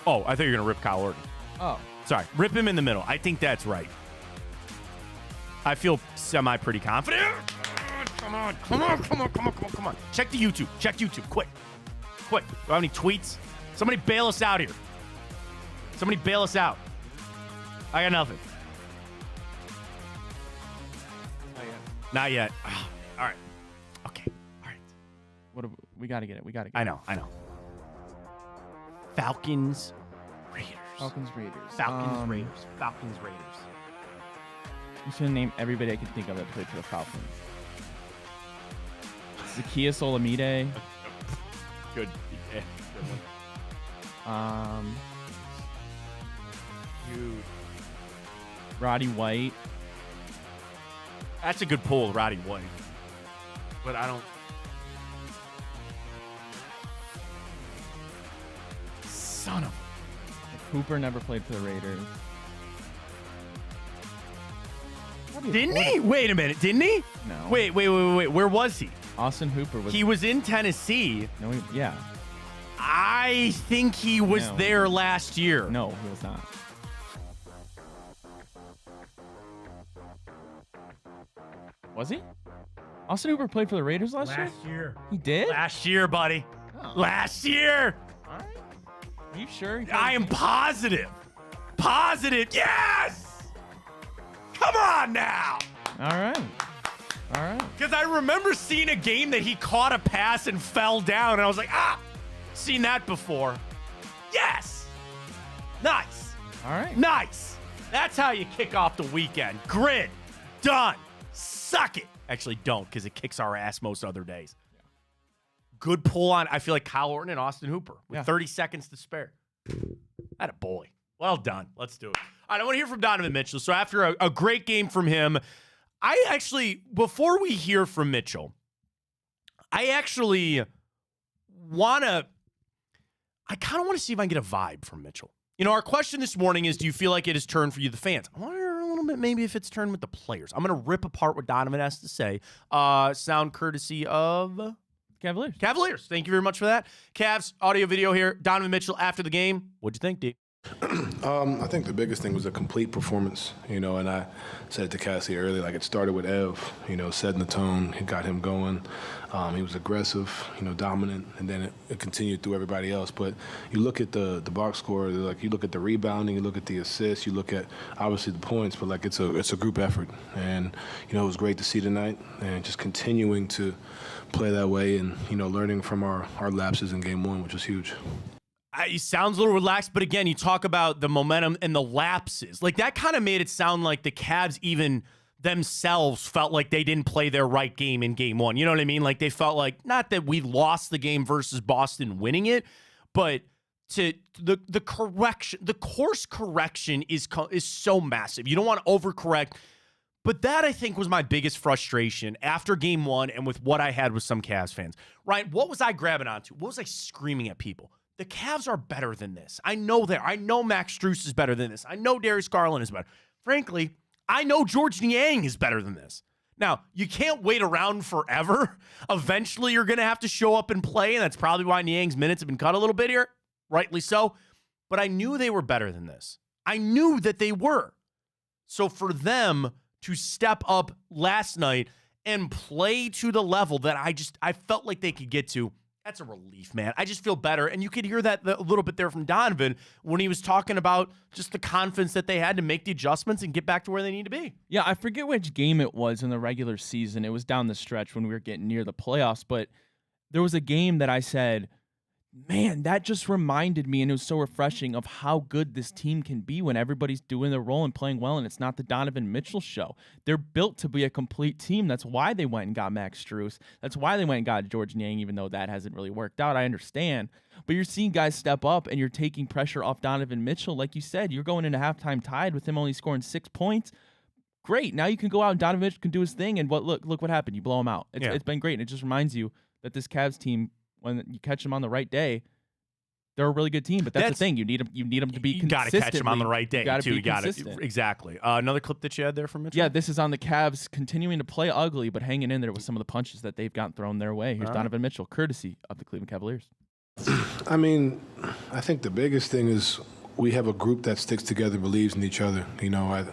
Oh, I thought you were going to rip Kyle Orton. Oh. Sorry. Rip him in the middle. I think that's right. I feel pretty confident. Come on. Check the YouTube. Check YouTube. Quick. Do I have any tweets? Somebody bail us out here. Somebody bail us out. I got nothing. Not yet. Oh, all right. Okay. All right. We got to get it. We got to get I know. Falcons, Raiders. Falcons, Raiders. Falcons, Raiders. I'm just going to name everybody I can think of that played for the Falcons. Zacchaeus Olamide. Good. Yeah, good one. Dude. Roddy White. That's a good pull, Roddy White. But I don't. Son of a. Cooper never played for the Raiders. Didn't he? Wait a minute. Didn't he? No. Wait. Where was he? Austin Hooper was. He was in Tennessee. No, yeah. I think he was there last year. No, he was not. Was he? Austin Hooper played for the Raiders last year? He did? Last year, buddy. Oh. Last year. All right. Are you sure? I am positive. Yes! Come on now. All right. Because I remember seeing a game that he caught a pass and fell down, and I was like, seen that before. Yes. Nice. All right. Nice. That's how you kick off the weekend. Grid. Done. Suck it. Actually, don't, because it kicks our ass most other days. Yeah. Good pull on, I feel like, Kyle Orton and Austin Hooper with 30 seconds to spare. Atta boy. Well done. Let's do it. All right, I want to hear from Donovan Mitchell. So after a great game from him, I actually, before we hear from Mitchell, I kind of want to see if I can get a vibe from Mitchell. You know, our question this morning is, do you feel like it is turned for you, the fans? I want to hear a little bit, maybe if it's turned with the players. I'm going to rip apart what Donovan has to say. Sound courtesy of Cavaliers. Thank you very much for that. Cavs, audio, video here. Donovan Mitchell after the game. What'd you think, D? I think the biggest thing was a complete performance, and I said it to Cassie earlier, like it started with Ev, setting the tone, it got him going. He was aggressive, dominant, and then it continued through everybody else. But you look at the box score, like you look at the rebounding, you look at the assists, you look at obviously the points, but like it's a group effort. And, it was great to see tonight and just continuing to play that way and, learning from our lapses in game one, which was huge. He sounds a little relaxed, but again, you talk about the momentum and the lapses. Like, that kind of made it sound like the Cavs even themselves felt like they didn't play their right game in game one. You know what I mean? Like, they felt like, not that we lost the game versus Boston winning it, but to the correction, the course correction is so massive. You don't want to overcorrect. But that, I think, was my biggest frustration after game one and with what I had with some Cavs fans. Ryan, what was I grabbing onto? What was I screaming at people? The Cavs are better than this. I know that. I know Max Strus is better than this. I know Darius Garland is better. Frankly, I know George Niang is better than this. Now, you can't wait around forever. Eventually, you're going to have to show up and play, and that's probably why Niang's minutes have been cut a little bit here. rightly so. But I knew they were better than this. I knew that they were. So for them to step up last night and play to the level that I felt like they could get to, that's a relief, man. I just feel better. And you could hear that a little bit there from Donovan when he was talking about just the confidence that they had to make the adjustments and get back to where they need to be. Yeah, I forget which game it was in the regular season. It was down the stretch when we were getting near the playoffs, but there was a game that I said, man, that just reminded me, and it was so refreshing, of how good this team can be when everybody's doing their role and playing well, and it's not the Donovan Mitchell show. They're built to be a complete team. That's why they went and got Max Strus. That's why they went and got George Niang, even though that hasn't really worked out. I understand. But you're seeing guys step up, and you're taking pressure off Donovan Mitchell. Like you said, you're going into halftime tied with him only scoring 6 points. Great. Now you can go out and Donovan Mitchell can do his thing, and look what happened. You blow him out. It's been great, and it just reminds you that this Cavs team, when you catch them on the right day, they're a really good team. But that's the thing. You need them to be consistent. You got to catch them on the right day, too. You got to exactly. Another clip that you had there from Mitchell? Yeah, this is on the Cavs continuing to play ugly, but hanging in there with some of the punches that they've gotten thrown their way. Here's Donovan Mitchell, courtesy of the Cleveland Cavaliers. I mean, I think the biggest thing is we have a group that sticks together, believes in each other. You know,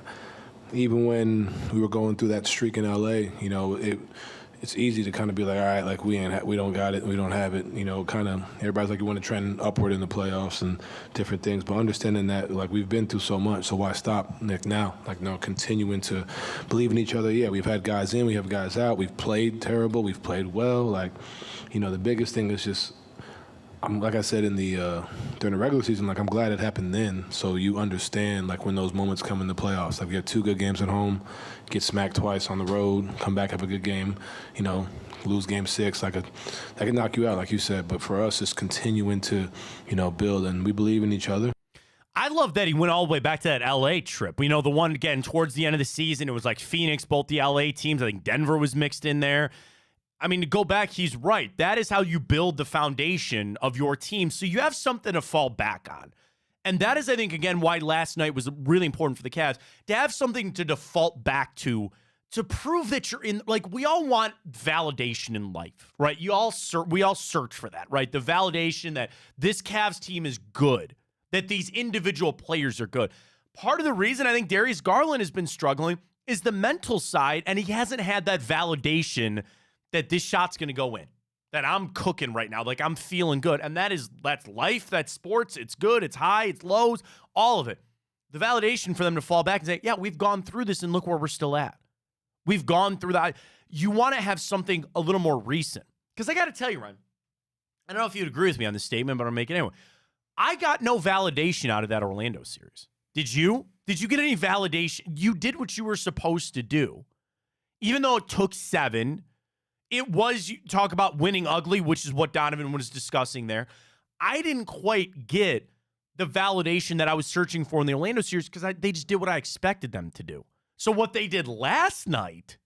even when we were going through that streak in L.A., you know, it's easy to kind of be like, all right, like we don't got it, we don't have it, you know, kind of everybody's like, you want to trend upward in the playoffs and different things, but understanding that, like, we've been through so much, so why stop, Nick, now? Like, no, continuing to believe in each other. Yeah, we've had guys in, we have guys out, we've played terrible, we've played well. Like, you know, the biggest thing is just, like I said in the during the regular season, like, I'm glad it happened then, so you understand, like, when those moments come in the playoffs. Like, we have 2 good games at home, get smacked twice on the road, come back, have a good game, you know, lose game 6, that could knock you out, like you said. But for us, it's continuing to, you know, build, and we believe in each other. I love that he went all the way back to that L.A. trip. You know, the one, again, towards the end of the season, it was like Phoenix, both the L.A. teams. I think Denver was mixed in there. I mean, to go back, he's right. That is how you build the foundation of your team, so you have something to fall back on. And that is, I think, again, why last night was really important for the Cavs, to have something to default back to prove that you're in. Like, we all want validation in life, right? We all search for that, right? The validation that this Cavs team is good, that these individual players are good. Part of the reason I think Darius Garland has been struggling is the mental side, and he hasn't had that validation that this shot's going to go in, that I'm cooking right now, like I'm feeling good. And that's life, that's sports, it's good, it's high, it's lows, all of it. The validation for them to fall back and say, yeah, we've gone through this and look where we're still at. We've gone through that. You want to have something a little more recent. Because I got to tell you, Ryan, I don't know if you'd agree with me on this statement, but I'll make it anyway. I got no validation out of that Orlando series. Did you? Did you get any validation? You did what you were supposed to do. Even though it took 7, it was, you talk about winning ugly, which is what Donovan was discussing there. I didn't quite get the validation that I was searching for in the Orlando series because they just did what I expected them to do. So what they did last night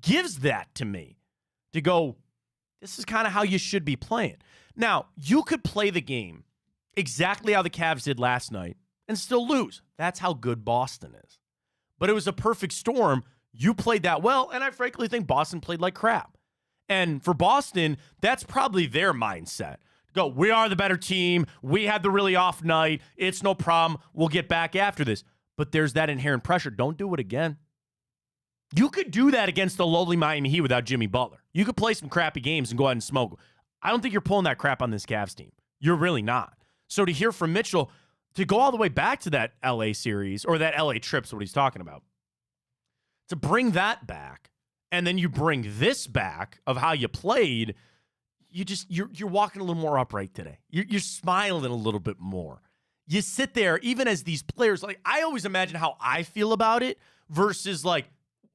gives that to me to go, this is kind of how you should be playing. Now, you could play the game exactly how the Cavs did last night and still lose. That's how good Boston is. But it was a perfect storm. You played that well, and I frankly think Boston played like crap. And for Boston, that's probably their mindset. Go, we are the better team. We had the really off night. It's no problem. We'll get back after this. But there's that inherent pressure. Don't do it again. You could do that against the lowly Miami Heat without Jimmy Butler. You could play some crappy games and go ahead and smoke. I don't think you're pulling that crap on this Cavs team. You're really not. So to hear from Mitchell, to go all the way back to that LA series, or that LA trip's what he's talking about, to bring that back, and then you bring this back of how you played, you're walking a little more upright today. You're smiling a little bit more. You sit there, even as these players, like, I always imagine how I feel about it versus like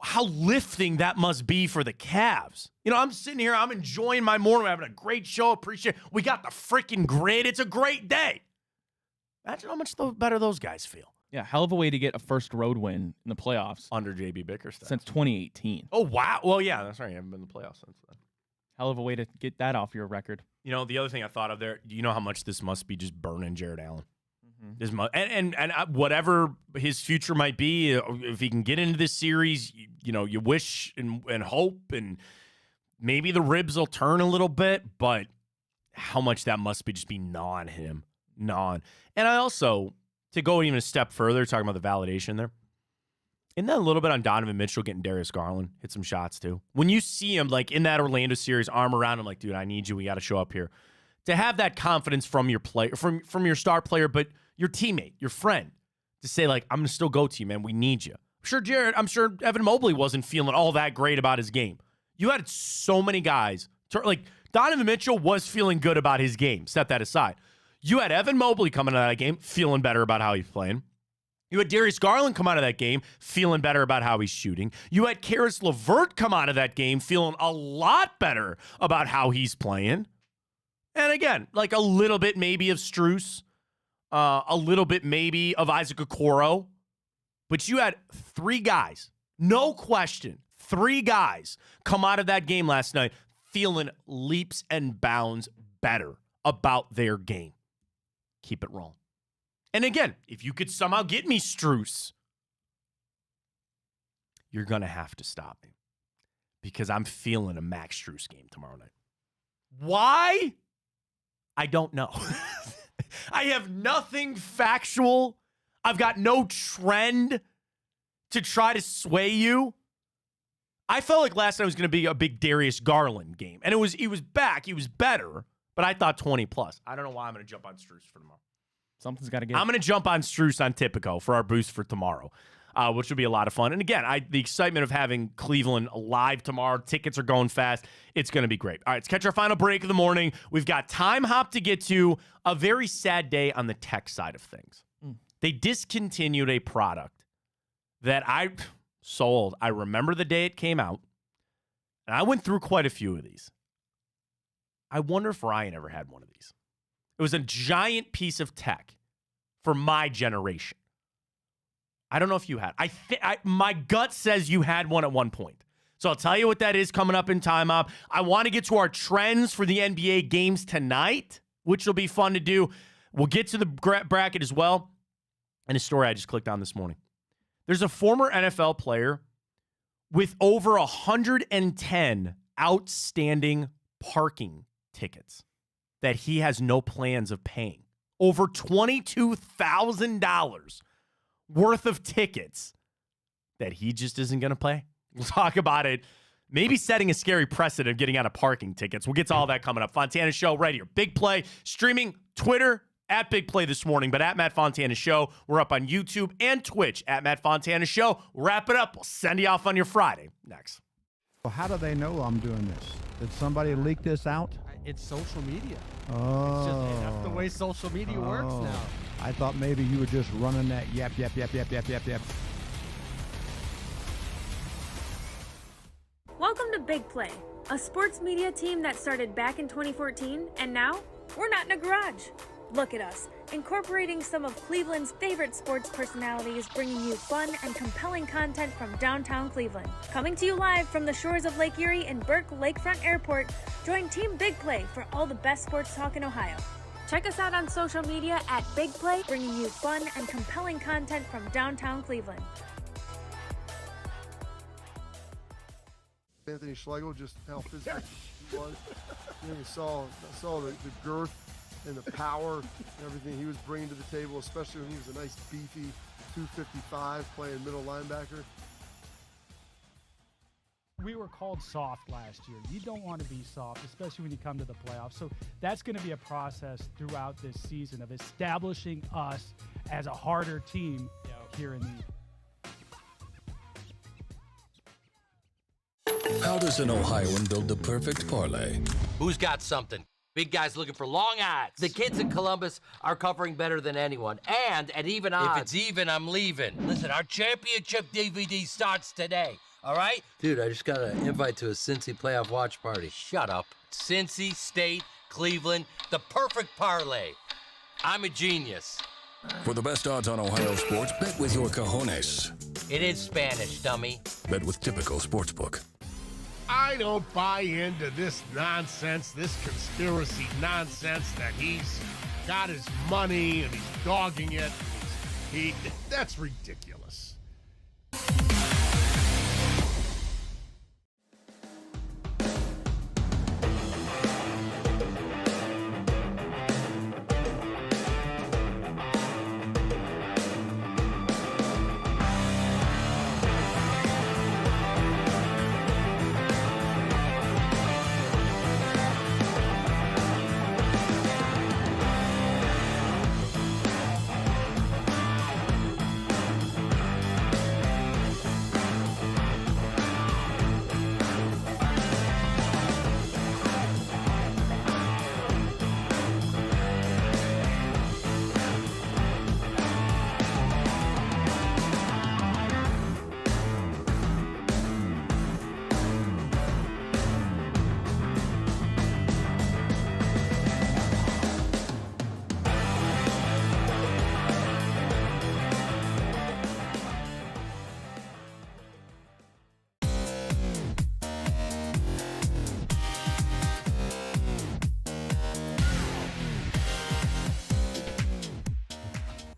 how lifting that must be for the Cavs. You know, I'm sitting here, I'm enjoying my morning, we're having a great show, appreciate it. We got the freaking grid. It's a great day. Imagine how much better those guys feel. Yeah, hell of a way to get a first road win in the playoffs. Under JB Bickerstaff. Since 2018. Oh, wow. Well, yeah, that's right. You haven't been in the playoffs since then. Hell of a way to get that off your record. You know, the other thing I thought of there, you know how much this must be just burning Jared Allen? This and whatever his future might be, if he can get into this series, you know, you wish and hope, and maybe the ribs will turn a little bit, but how much that must be just be gnawing him gnawing. And I also, to go even a step further, talking about the validation there, isn't that a little bit on Donovan Mitchell getting Darius Garland? Hit some shots too. When you see him like in that Orlando series, arm around him, like, dude, I need you. We got to show up here. To have that confidence from your player, from your star player, but your teammate, your friend, to say like, I'm gonna still go to you, man. We need you. I'm sure Evan Mobley wasn't feeling all that great about his game. You had so many guys. Like Donovan Mitchell was feeling good about his game. Set that aside. You had Evan Mobley coming out of that game feeling better about how he's playing. You had Darius Garland come out of that game feeling better about how he's shooting. You had Karis LeVert come out of that game feeling a lot better about how he's playing. And again, like a little bit maybe of Strus, a little bit maybe of Isaac Okoro. But you had three guys, no question, three guys come out of that game last night feeling leaps and bounds better about their game. Keep it rolling. And again, if you could somehow get me Strus, you're going to have to stop me because I'm feeling a Max Strus game tomorrow night. Why? I don't know. I have nothing factual. I've got no trend to try to sway you. I felt like last night was going to be a big Darius Garland game. And he was back. He was better. But I thought 20 plus. I don't know why I'm going to jump on Strus for tomorrow. Something's got to give. I'm going to jump on Strus on Tipico for our boost for tomorrow, which will be a lot of fun. And again, the excitement of having Cleveland live tomorrow. Tickets are going fast. It's going to be great. All right, let's catch our final break of the morning. We've got Time Hop to get to. A very sad day on the tech side of things. They discontinued a product that I sold. I remember the day it came out, and I went through quite a few of these. I wonder if Ryan ever had one of these. It was a giant piece of tech for my generation. I don't know if you had. My gut says you had one at one point. So I'll tell you what that is coming up in Time Up. I want to get to our trends for the NBA games tonight, which will be fun to do. We'll get to the bracket as well. And a story I just clicked on this morning. There's a former NFL player with over 110 outstanding parking tickets that he has no plans of paying. Over $22,000 worth of tickets that he just isn't going to pay. We'll talk about it. Maybe setting a scary precedent of getting out of parking tickets. We'll get to all that coming up. Fontana Show right here. Big Play streaming Twitter at Big Play this morning, but at Matt Fontana Show. We're up on YouTube and Twitch at Matt Fontana Show. We'll wrap it up. We'll send you off on your Friday. Next. Well, how do they know I'm doing this? Did somebody leak this out? It's social media. Oh. It's just, that's the way social media works now. I thought maybe you were just running that yap. Welcome to Big Play, a sports media team that started back in 2014, and now we're not in a garage. Look at us, incorporating some of Cleveland's favorite sports personalities, bringing you fun and compelling content from downtown Cleveland. Coming to you live from the shores of Lake Erie and Burke Lakefront Airport, join Team Big Play for all the best sports talk in Ohio. Check us out on social media at Big Play, bringing you fun and compelling content from downtown Cleveland. Anthony Schlegel, just how physical he was. You saw the girth and the power and everything he was bringing to the table, especially when he was a nice beefy 255 playing middle linebacker. We were called soft last year. You don't want to be soft, especially when you come to the playoffs. So that's going to be a process throughout this season of establishing us as a harder team here in the How does an Ohioan build the perfect parlay? Who's got something? Big guys looking for long odds. The kids in Columbus are covering better than anyone. And at even odds. If it's even, I'm leaving. Listen, our championship DVD starts today. All right? Dude, I just got an invite to a Cincy playoff watch party. Shut up. Cincy, State, Cleveland, the perfect parlay. I'm a genius. For the best odds on Ohio sports, bet with your cojones. It is Spanish, dummy. Bet with Typical Sportsbook. I don't buy into this nonsense, this conspiracy nonsense that he's got his money and he's dogging it. That's ridiculous.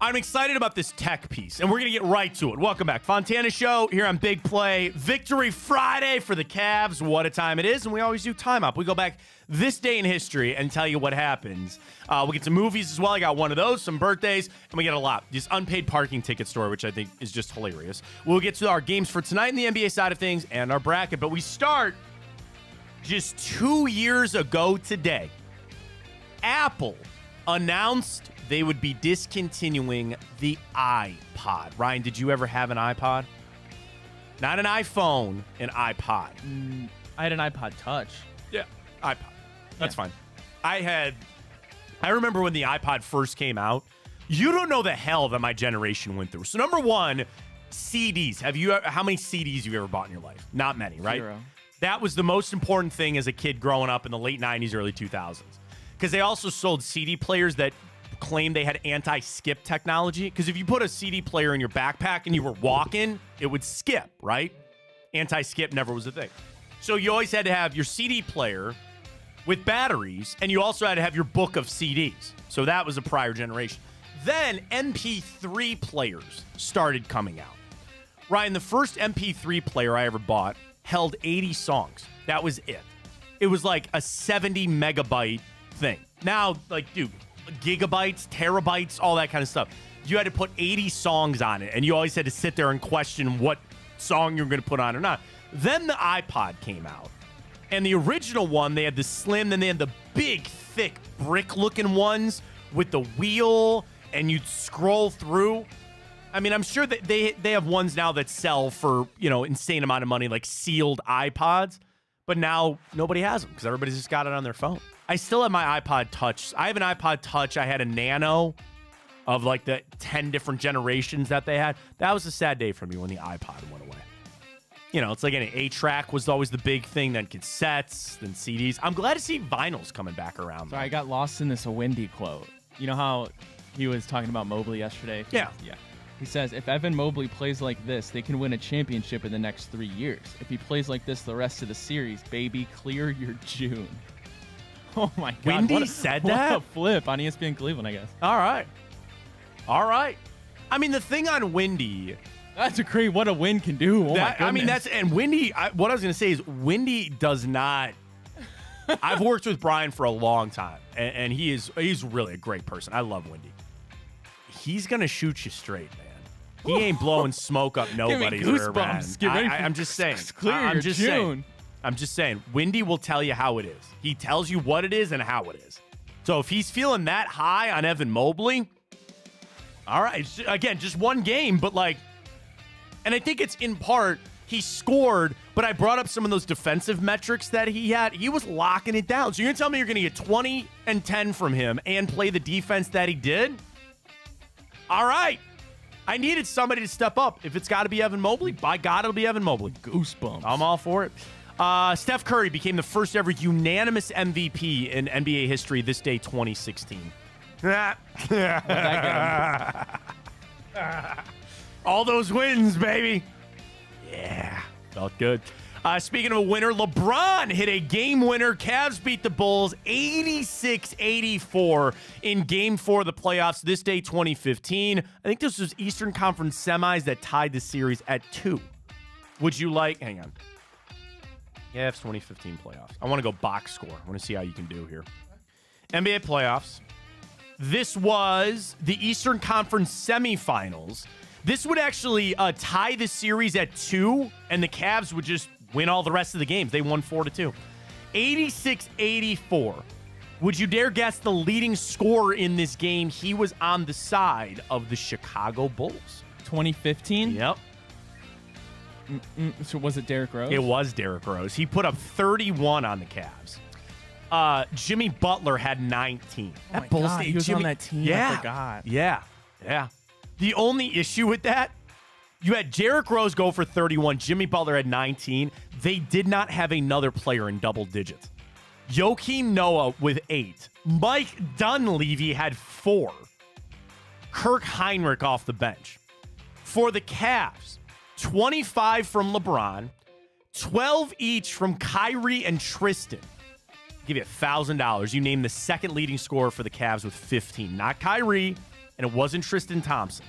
I'm excited about this tech piece, and we're going to get right to it. Welcome back. Fontana Show here on Big Play. Victory Friday for the Cavs. What a time it is, and we always do time up. We go back this day in history and tell you what happens. We get some movies as well. I got one of those, some birthdays, and we get a lot. This unpaid parking ticket story, which I think is just hilarious. We'll get to our games for tonight in the NBA side of things and our bracket, but we start just 2 years ago today. Apple announced they would be discontinuing the iPod. Ryan, did you ever have an iPod? Not an iPhone, an iPod. I had an iPod Touch. Yeah, iPod. That's fine. I remember when the iPod first came out. You don't know the hell that my generation went through. So number one, CDs. How many CDs have you ever bought in your life? Not many, right? 0. That was the most important thing as a kid growing up in the late 90s, early 2000s. Because they also sold CD players that claimed they had anti-skip technology. Because if you put a CD player in your backpack and you were walking, it would skip, right? Anti-skip never was a thing. So you always had to have your CD player with batteries, and you also had to have your book of CDs. So that was a prior generation. Then MP3 players started coming out. Ryan, the first MP3 player I ever bought held 80 songs. That was it. It was like a 70 megabyte thing. Now, like, dude, gigabytes, terabytes, all that kind of stuff. You had to put 80 songs on it, and you always had to sit there and question what song you were going to put on or not. Then the iPod came out. And the original one, they had the slim, then they had the big, thick, brick-looking ones with the wheel, and you'd scroll through. I mean, I'm sure that they have ones now that sell for, insane amount of money, like sealed iPods. But now nobody has them because everybody's just got it on their phone. I still have my iPod Touch. I have an iPod Touch. I had a Nano of like the 10 different generations that they had. That was a sad day for me when the iPod went away. It's like an 8-track was always the big thing, then cassettes, then CDs. I'm glad to see vinyls coming back around. So I got lost in this Wendy quote. You know how he was talking about Mobley yesterday? Yeah. He says, if Evan Mobley plays like this, they can win a championship in the next 3 years. If he plays like this the rest of the series, baby, clear your June. Oh, my God. Wendy said that? What a flip on ESPN Cleveland, I guess. All right. I mean, the thing on Wendy... That's a great what a win can do. Oh, my goodness. And Wendy, what I was going to say is Wendy does not... I've worked with Brian for a long time, and he's really a great person. I love Wendy. He's going to shoot you straight, man. He ain't blowing smoke up nobody's rear end. Get ready I'm just saying. Clear I'm your just June. saying. I'm just saying. Wendy will tell you how it is. He tells you what it is and how it is. So if he's feeling that high on Evan Mobley, all right. Again, just one game, but like, and I think it's in part he scored, but I brought up some of those defensive metrics that he had. He was locking it down. So you're going to tell me you're going to get 20 and 10 from him and play the defense that he did? All right. I needed somebody to step up. If it's got to be Evan Mobley, by God, it'll be Evan Mobley. Goosebumps. I'm all for it. Steph Curry became the first ever unanimous MVP in NBA history this day, 2016. All those wins, baby. Yeah, felt good. Speaking of a winner, LeBron hit a game winner. Cavs beat the Bulls 86-84 in Game 4 of the playoffs this day, 2015. I think this was Eastern Conference semis that tied the series at 2. Would you like... Hang on. Cavs 2015 playoffs. I want to go box score. I want to see how you can do here. NBA playoffs. This was the Eastern Conference semifinals. This would actually tie the series at 2, and the Cavs would just win all the rest of the games. They won 4-2. 86-84. Would you dare guess the leading scorer in this game? He was on the side of the Chicago Bulls. 2015? Yep. So was it Derrick Rose? It was Derrick Rose. He put up 31 on the Cavs. Jimmy Butler had 19. Oh that Bulls team, he was on that team. Yeah. I forgot. Yeah. The only issue with that, you had Derrick Rose go for 31. Jimmy Butler had 19. They did not have another player in double digits. Joakim Noah with 8. Mike Dunleavy had 4. Kirk Heinrich off the bench. For the Cavs, 25 from LeBron, 12 each from Kyrie and Tristan. Give you $1,000. You name the second leading scorer for the Cavs with 15. Not Kyrie, And it wasn't Tristan Thompson.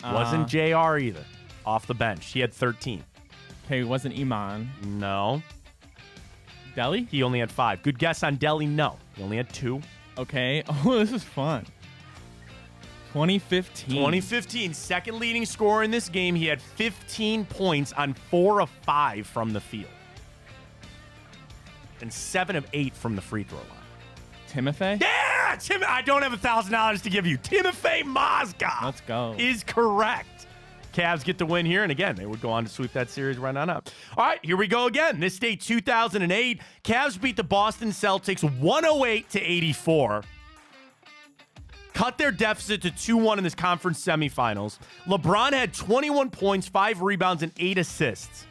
Wasn't JR either. Off the bench. He had 13. Okay, it wasn't Iman. No. Delhi? He only had 5. Good guess on Delhi. No. He only had 2. Okay. Oh, this is fun. 2015. Second leading scorer in this game. He had 15 points on 4 of 5 from the field. And 7 of 8 from the free throw line. Timothy? Yeah! I don't have $1,000 to give you. Timothy Mozgov. Let's go. Is correct. Cavs get the win here, and again, they would go on to sweep that series right on up. All right, here we go again. This day, 2008, Cavs beat the Boston Celtics 108-84. Cut their deficit to 2-1 in this conference semifinals. LeBron had 21 points, 5 rebounds, and 8 assists.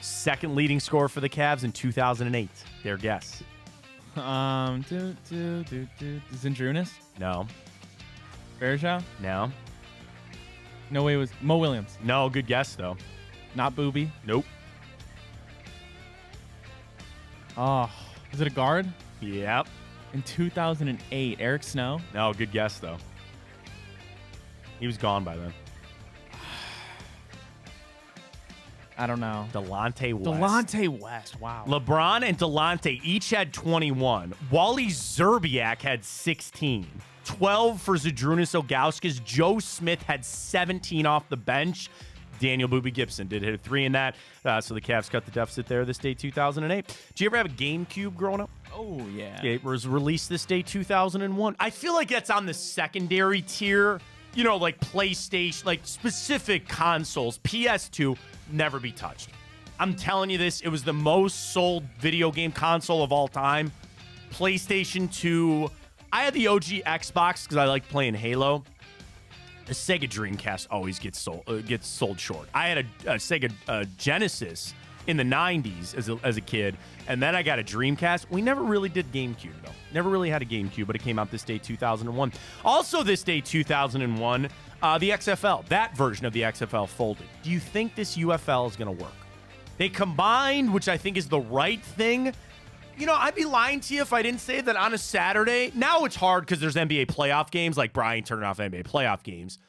Second leading scorer for the Cavs in 2008. Their guess. Zindrunas? No. Bergeau? No. No way it was Mo Williams. No, good guess, though. Not Booby. Nope. Oh, is it a guard? Yep. In 2008, Eric Snow? No, good guess, though. He was gone by then. I don't know. Delonte West. Delonte West, wow. LeBron and Delonte each had 21. Wally Zerbiak had 16. 12 for Zydrunas Ilgauskas. Joe Smith had 17 off the bench. Daniel Boobie Gibson did hit a 3 in that. So the Cavs cut the deficit there this day, 2008. Did you ever have a GameCube growing up? Oh, yeah. It was released this day, 2001. I feel like that's on the secondary tier. You know, like PlayStation, like specific consoles. PS2, never be touched. I'm telling you this. It was the most sold video game console of all time. PlayStation 2. I had the OG Xbox because I like playing Halo. The Sega Dreamcast always gets sold short. I had a Sega Genesis in the 90s as a kid, and then I got a Dreamcast. We never really did GameCube, though. Never really had a GameCube, but it came out this day, 2001. Also this day, 2001, the XFL, that version of the XFL folded. Do you think this UFL is going to work? They combined, which I think is the right thing. You know, I'd be lying to you if I didn't say that on a Saturday. Now it's hard because there's NBA playoff games, like Brian turning off NBA playoff games.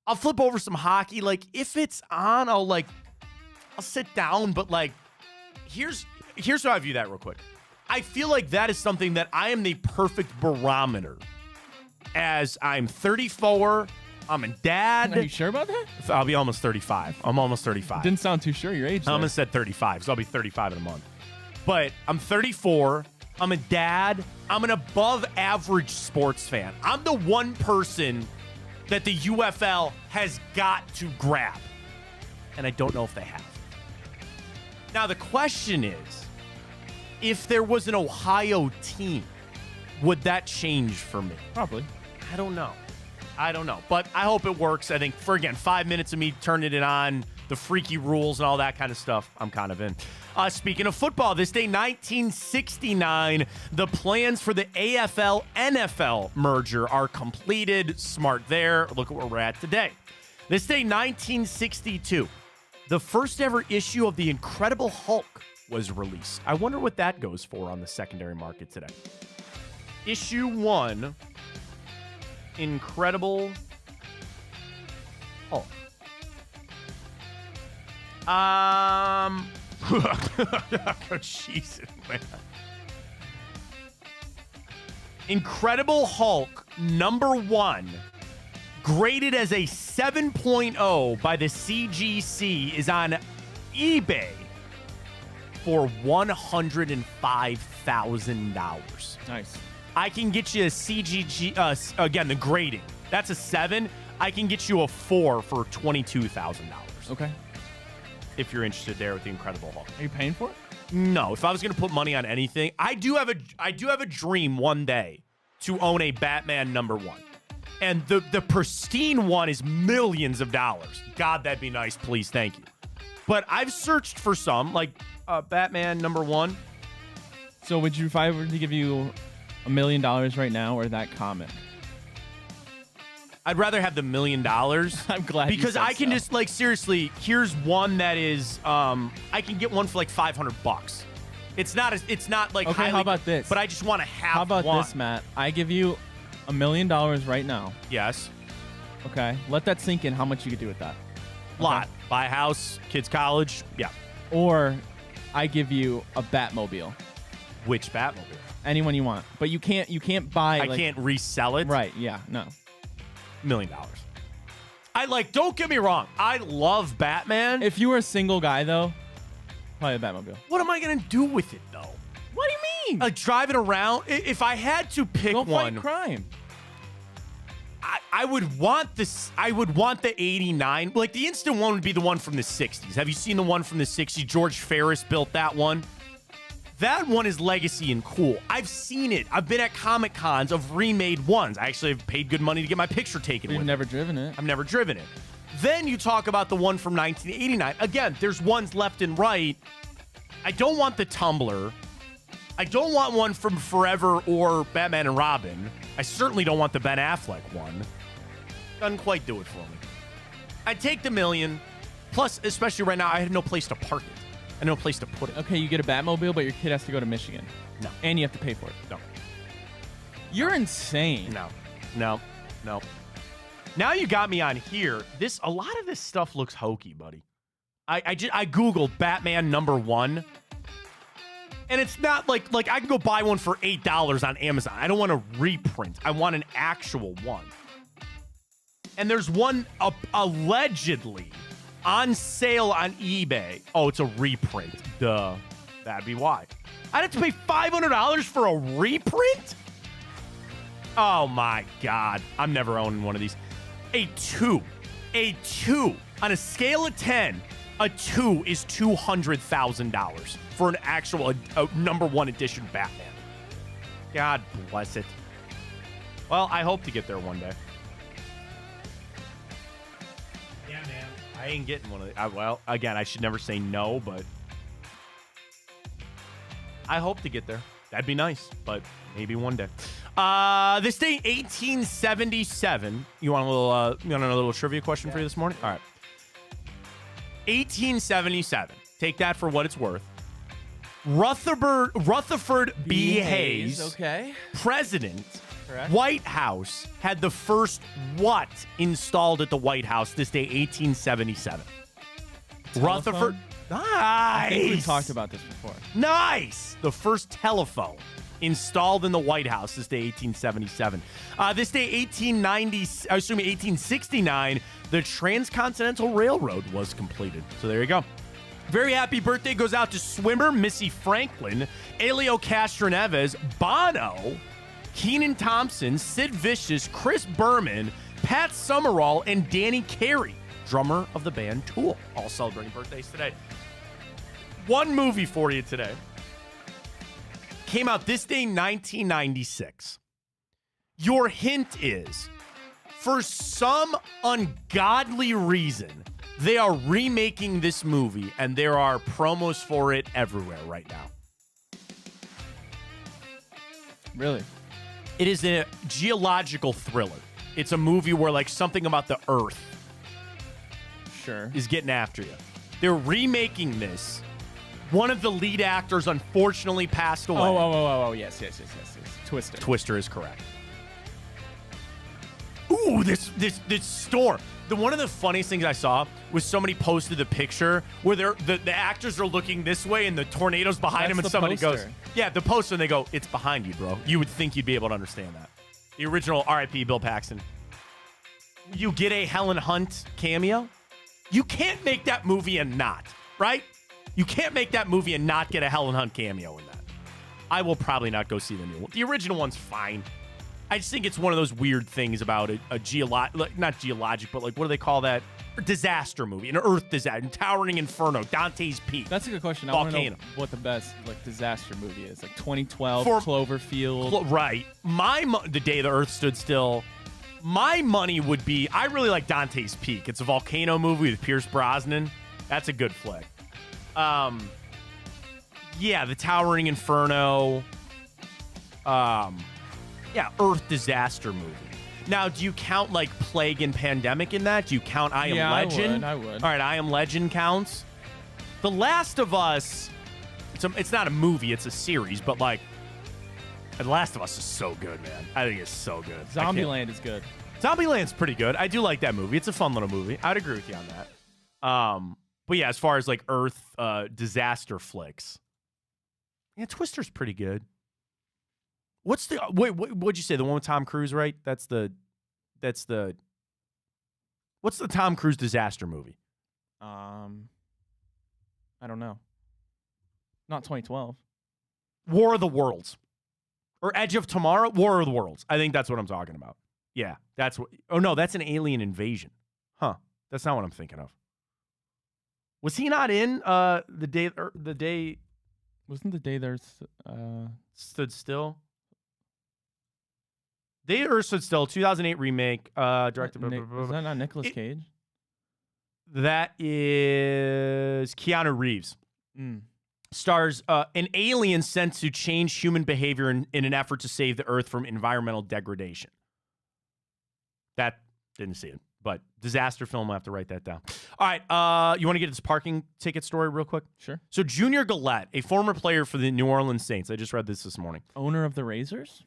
I'll flip over some hockey. Like, if it's on, I'll sit down. But, like, here's how I view that real quick. I feel like that is something that I am the perfect barometer. As I'm 34, I'm a dad. Are you sure about that? I'll be almost 35. I'm almost 35. Didn't sound too sure your age. I almost said 35, so I'll be 35 in a month. But I'm 34. I'm a dad. I'm an above average sports fan. I'm the one person that the UFL has got to grab. And I don't know if they have. Now, the question is, if there was an Ohio team, would that change for me? Probably. I don't know. But I hope it works. I think for, again, 5 minutes of me turning it on, the freaky rules and all that kind of stuff, I'm kind of in. Speaking of football, this day, 1969, the plans for the AFL-NFL merger are completed. Smart there. Look at where we're at today. This day, 1962, the first ever issue of The Incredible Hulk was released. I wonder what that goes for on the secondary market today. Issue 1, Incredible Hulk. Jesus, man. Incredible Hulk #1, graded as a 7.0 by the CGC, is on eBay for $105,000. Nice. I can get you a CGG, again, the grading. That's a 7. I can get you a 4 for $22,000. Okay. If you're interested there with the Incredible Hulk. Are you paying for it? No. If I was going to put money on anything, I do have a dream one day to own a Batman #1. And the pristine one is millions of dollars. God, that'd be nice. Please, thank you. But I've searched for some, like Batman #1. So would you, if I were to give you $1 million right now, or that comic? I'd rather have the $1 million. I'm glad because you said I can so. just, like, seriously, here's one that is I can get one for like $500. It's not like okay. highly, How about this? But I just want to have. How about one. this, Matt? I give you $1 million right now. Yes. Okay. Let that sink in. How much you could do with that? Lot. Buy a house, kids' college. Yeah. Or I give you a Batmobile. Which Batmobile? Anyone you want. But you can't buy. I can't resell it. Right. Yeah. No. $1 million. Don't get me wrong. I love Batman. If you were a single guy, though, probably a Batmobile. What am I going to do with it, though? What do you mean? Driving around? If I had to pick Go one. fight crime. I would want this. I would want the 89. Like, the instant one would be the one from the 60s. Have you seen the one from the 60s? George Ferris built that one. That one is legacy and cool. I've seen it. I've been at Comic Cons of remade ones. I actually have paid good money to get my picture taken with it. You've never driven it. I've never driven it. Then you talk about the one from 1989. Again, there's ones left and right. I don't want the Tumbler. I don't want one from Forever or Batman and Robin. I certainly don't want the Ben Affleck one. Doesn't quite do it for me. I'd take the $1 million. Plus, especially right now, I have no place to park it. I have no place to put it. Okay, you get a Batmobile, but your kid has to go to Michigan. No. And you have to pay for it. No. You're insane. No. Now you got me on here. A lot of this stuff looks hokey, buddy. I Googled Batman #1. And it's not like I can go buy one for $8 on Amazon. I don't want a reprint. I want an actual one. And there's one allegedly on sale on eBay. Oh, it's a reprint. Duh. That'd be why. I'd have to pay $500 for a reprint? Oh, my God. I'm never owning one of these. A 2. On a scale of 10, a 2 is $200,000 for an actual #1 edition Batman. God bless it. Well, I hope to get there one day. Yeah, man. I ain't getting one of these. Well, again, I should never say no, but I hope to get there. That'd be nice, but maybe one day. This day, 1877. You want a little trivia question for you this morning? All right. 1877. Take that for what it's worth. Rutherford B. Hayes, okay, president, correct. White House, had the first what installed at the White House this day, 1877? Telephone? Rutherford. Nice. I think we talked about this before. Nice. The first telephone installed in the White House this day, 1877. This day, 1869, the Transcontinental Railroad was completed. So there you go. Very happy birthday goes out to swimmer Missy Franklin, Elio Castroneves, Bono, Kenan Thompson, Sid Vicious, Chris Berman, Pat Summerall, and Danny Carey, drummer of the band Tool, all celebrating birthdays today. One movie for you today. Came out this day, 1996. Your hint is, for some ungodly reason, they are remaking this movie, and there are promos for it everywhere right now. Really? It is a geological thriller. It's a movie where, something about the Earth is getting after you. They're remaking this. One of the lead actors unfortunately passed away. Oh, yes. Twister. Twister is correct. Ooh, this storm. One of the funniest things I saw was somebody posted the picture where the actors are looking this way and the tornado's behind them, and somebody goes, yeah, the poster, and they go, it's behind you, bro. You would think you'd be able to understand that. The original R.I.P. Bill Paxton. You get a Helen Hunt cameo. You can't make that movie and not, right? You can't make that movie and not get a Helen Hunt cameo in that. I will probably not go see the new one. The original one's fine. I just think it's one of those weird things about not geologic, but what do they call that? A disaster movie, an Earth disaster, Towering Inferno, Dante's Peak. That's a good question. Volcano. I want to know what the best disaster movie is. 2012, Cloverfield. Right. The Day the Earth Stood Still. My money would be, I really like Dante's Peak. It's a volcano movie with Pierce Brosnan. That's a good flick. The Towering Inferno. Earth disaster movie. Now, do you count Plague and Pandemic in that? Do you count I Am Legend? I would. All right, I Am Legend counts. The Last of Us, it's not a movie, it's a series, but And Last of Us is so good, man. I think it's so good. Zombieland is good. Zombieland's pretty good. I do like that movie. It's a fun little movie. I'd agree with you on that. But yeah, as far as like Earth disaster flicks, yeah, Twister's pretty good. What's the what'd you say? The one with Tom Cruise, right? That's the what's the Tom Cruise disaster movie? I don't know. Not 2012. War of the Worlds. Or Edge of Tomorrow? War of the Worlds. I think that's what I'm talking about. Yeah, that's what. Oh no, that's an alien invasion. Huh? That's not what I'm thinking of. Was he not in the day? Wasn't the day there's stood still? Day Earth Stood Still, 2008 remake, directed by. Is that not Nicolas Cage? That is Keanu Reeves. Stars an alien sent to change human behavior in an effort to save the Earth from environmental degradation. That didn't see it, but disaster film. I have to write that down. All right, you want to get this parking ticket story real quick? Sure. So Junior Gillette, a former player for the New Orleans Saints. I just read this morning. Owner of the Razors?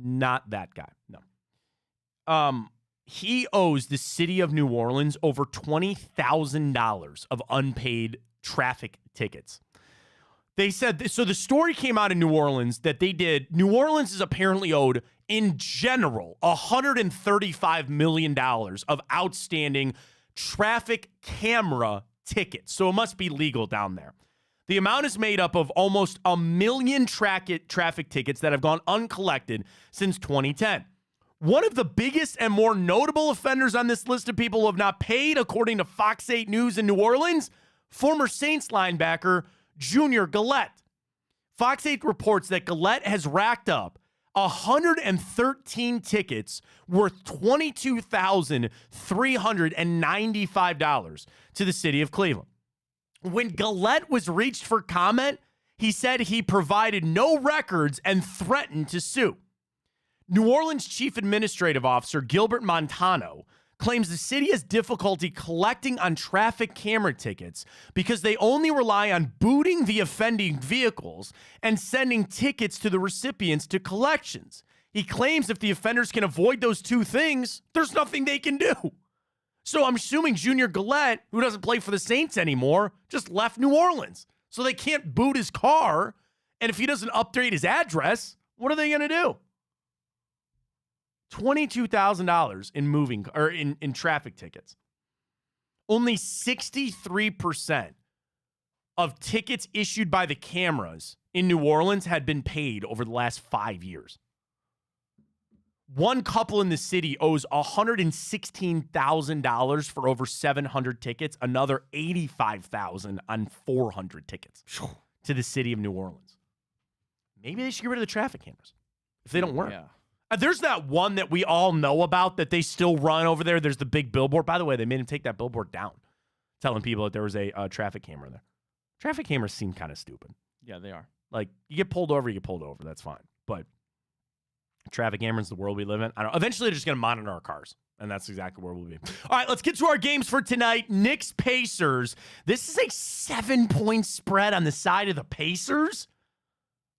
Not that guy. No. He owes the city of New Orleans over $20,000 of unpaid traffic tickets. They said, so the story came out in New Orleans that they did. New Orleans is apparently owed, in general, $135 million of outstanding traffic camera tickets. So it must be legal down there. The amount is made up of almost 1 million traffic tickets that have gone uncollected since 2010. One of the biggest and more notable offenders on this list of people who have not paid, according to Fox 8 News in New Orleans, former Saints linebacker Junior Gillette. Fox 8 reports that Gillette has racked up 113 tickets worth $22,395 to the city of Cleveland. When Gillette was reached for comment, he said he provided no records and threatened to sue. New Orleans Chief Administrative Officer Gilbert Montano claims the city has difficulty collecting on traffic camera tickets because they only rely on booting the offending vehicles and sending tickets to the recipients to collections. He claims if the offenders can avoid those two things, there's nothing they can do. So I'm assuming Junior Gillette, who doesn't play for the Saints anymore, just left New Orleans. So they can't boot his car. And if he doesn't update his address, what are they going to do? $22,000 in moving or in traffic tickets. Only 63% of tickets issued by the cameras in New Orleans had been paid over the last 5 years. One couple in the city owes $116,000 for over 700 tickets, another $85,000 on 400 tickets to the city of New Orleans. Maybe they should get rid of the traffic cameras if they don't work. Yeah. There's that one that we all know about that they still run over there. There's the big billboard. By the way, they made him take that billboard down, telling people that there was a traffic camera there. Traffic cameras seem kind of stupid. Yeah, they are. Like, you get pulled over, you get pulled over. That's fine. But traffic cameras, the world we live in, I don't know. Eventually, they're just going to monitor our cars. And that's exactly where we'll be. All right, let's get to our games for tonight. Knicks Pacers. This is a 7-point spread on the side of the Pacers.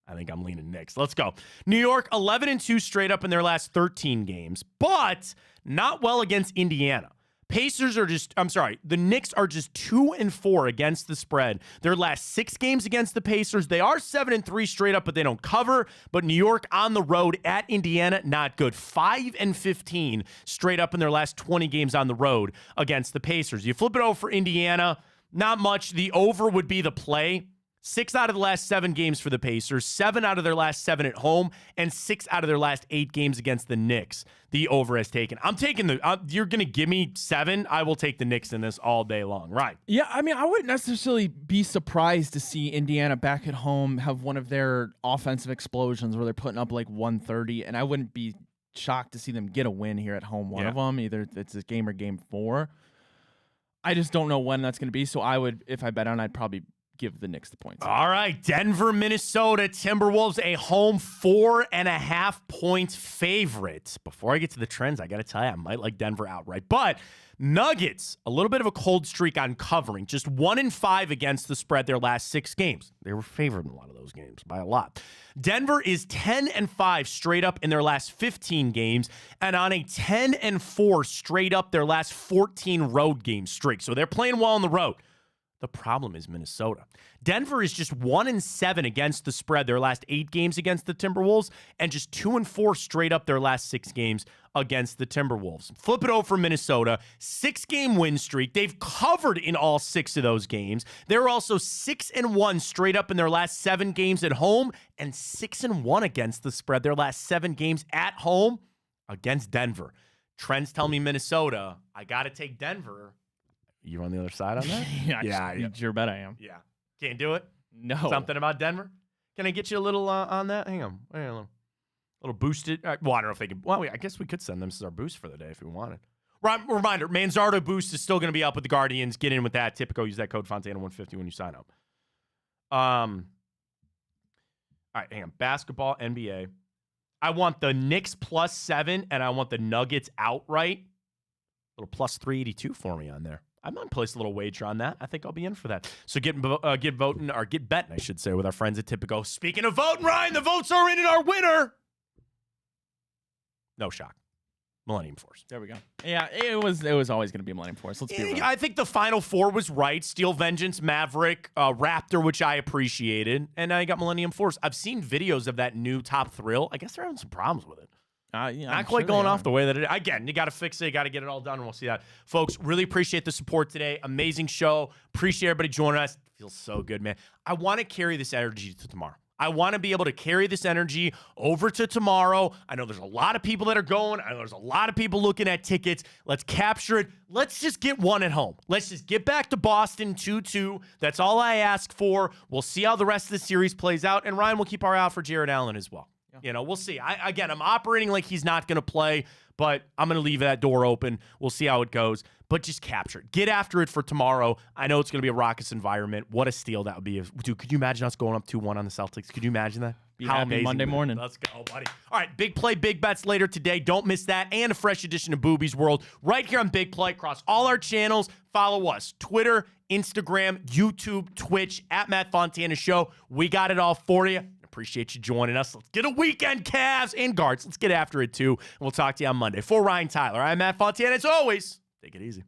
I think I'm leaning Knicks. Let's go. New York, 11-2 straight up in their last 13 games, but not well against Indiana. The Knicks are just 2-4 against the spread. Their last 6 games against the Pacers, they are 7-3 straight up, but they don't cover. But New York on the road at Indiana, not good. 5-15 straight up in their last 20 games on the road against the Pacers. You flip it over for Indiana, not much. The over would be the play. 6 out of the last 7 games for the Pacers, 7 out of their last 7 at home, and 6 out of their last 8 games against the Knicks. The over has taken. I'm taking you're going to give me 7. I will take the Knicks in this all day long. Right. Yeah, I mean, I wouldn't necessarily be surprised to see Indiana back at home have one of their offensive explosions where they're putting up like 130, and I wouldn't be shocked to see them get a win here at home. One of them, either it's this game or game 4. I just don't know when that's going to be, so I would, if I bet on, I'd probably give the Knicks the points. All right, Denver, Minnesota, Timberwolves, a home 4.5-point favorite. Before I get to the trends, I got to tell you, I might like Denver outright. But Nuggets, a little bit of a cold streak on covering. Just 1-5 against the spread their last 6 games. They were favored in a lot of those games by a lot. Denver is 10-5 straight up in their last 15 games and on a 10-4 straight up their last 14 road game streak. So they're playing well on the road. The problem is Minnesota. Denver is just 1-7 against the spread their last 8 games against the Timberwolves and just 2-4 straight up their last 6 games against the Timberwolves. Flip it over for Minnesota. 6-game win streak. They've covered in all 6 of those games. They're also 6-1 straight up in their last 7 games at home and 6-1 against the spread their last 7 games at home against Denver. Trends tell me Minnesota. I got to take Denver. You on the other side on that? yeah, sure bet I am. Yeah. Can't do it? No. Something about Denver? Can I get you a little on that? Hang on. A little boosted. Well, I don't know if they can. Well, I guess we could send them as our boost for the day if we wanted. Reminder, Manzardo boost is still going to be up with the Guardians. Get in with that. Typico, use that code Fontana150 when you sign up. All right, hang on. Basketball, NBA. I want the Knicks +7, and I want the Nuggets outright. A little +382 for me on there. I might place a little wager on that. I think I'll be in for that. So get voting, or get betting, I should say, with our friends at Typico. Speaking of voting, Ryan, the votes are in, and our winner. No shock. Millennium Force. There we go. Yeah, it was always going to be Millennium Force. Let's be real. I think the Final Four was right. Steel Vengeance, Maverick, Raptor, which I appreciated, and now you got Millennium Force. I've seen videos of that new Top Thrill. I guess they're having some problems with it. Not quite going off the way that it is. Again, you got to fix it. You got to get it all done, and we'll see that. Folks, really appreciate the support today. Amazing show. Appreciate everybody joining us. Feels so good, man. I want to carry this energy to tomorrow. I want to be able to carry this energy over to tomorrow. I know there's a lot of people that are going. I know there's a lot of people looking at tickets. Let's capture it. Let's just get one at home. Let's just get back to Boston 2-2. That's all I ask for. We'll see how the rest of the series plays out. And Ryan will keep our eye out for Jared Allen as well. You know, we'll see. I'm operating like he's not going to play, but I'm going to leave that door open. We'll see how it goes. But just capture it. Get after it for tomorrow. I know it's going to be a raucous environment. What a steal that would be. Dude, could you imagine us going up 2-1 on the Celtics? Could you imagine that? How amazing Monday morning. Let's go, buddy. All right, big play, big bets later today. Don't miss that. And a fresh edition of Booby's World right here on Big Play across all our channels. Follow us. Twitter, Instagram, YouTube, Twitch, at Matt Fontana Show. We got it all for you. Appreciate you joining us. Let's get a weekend, Cavs and Guards. Let's get after it, too. And we'll talk to you on Monday. For Ryan Tyler, I'm Matt Fontana. As always, take it easy.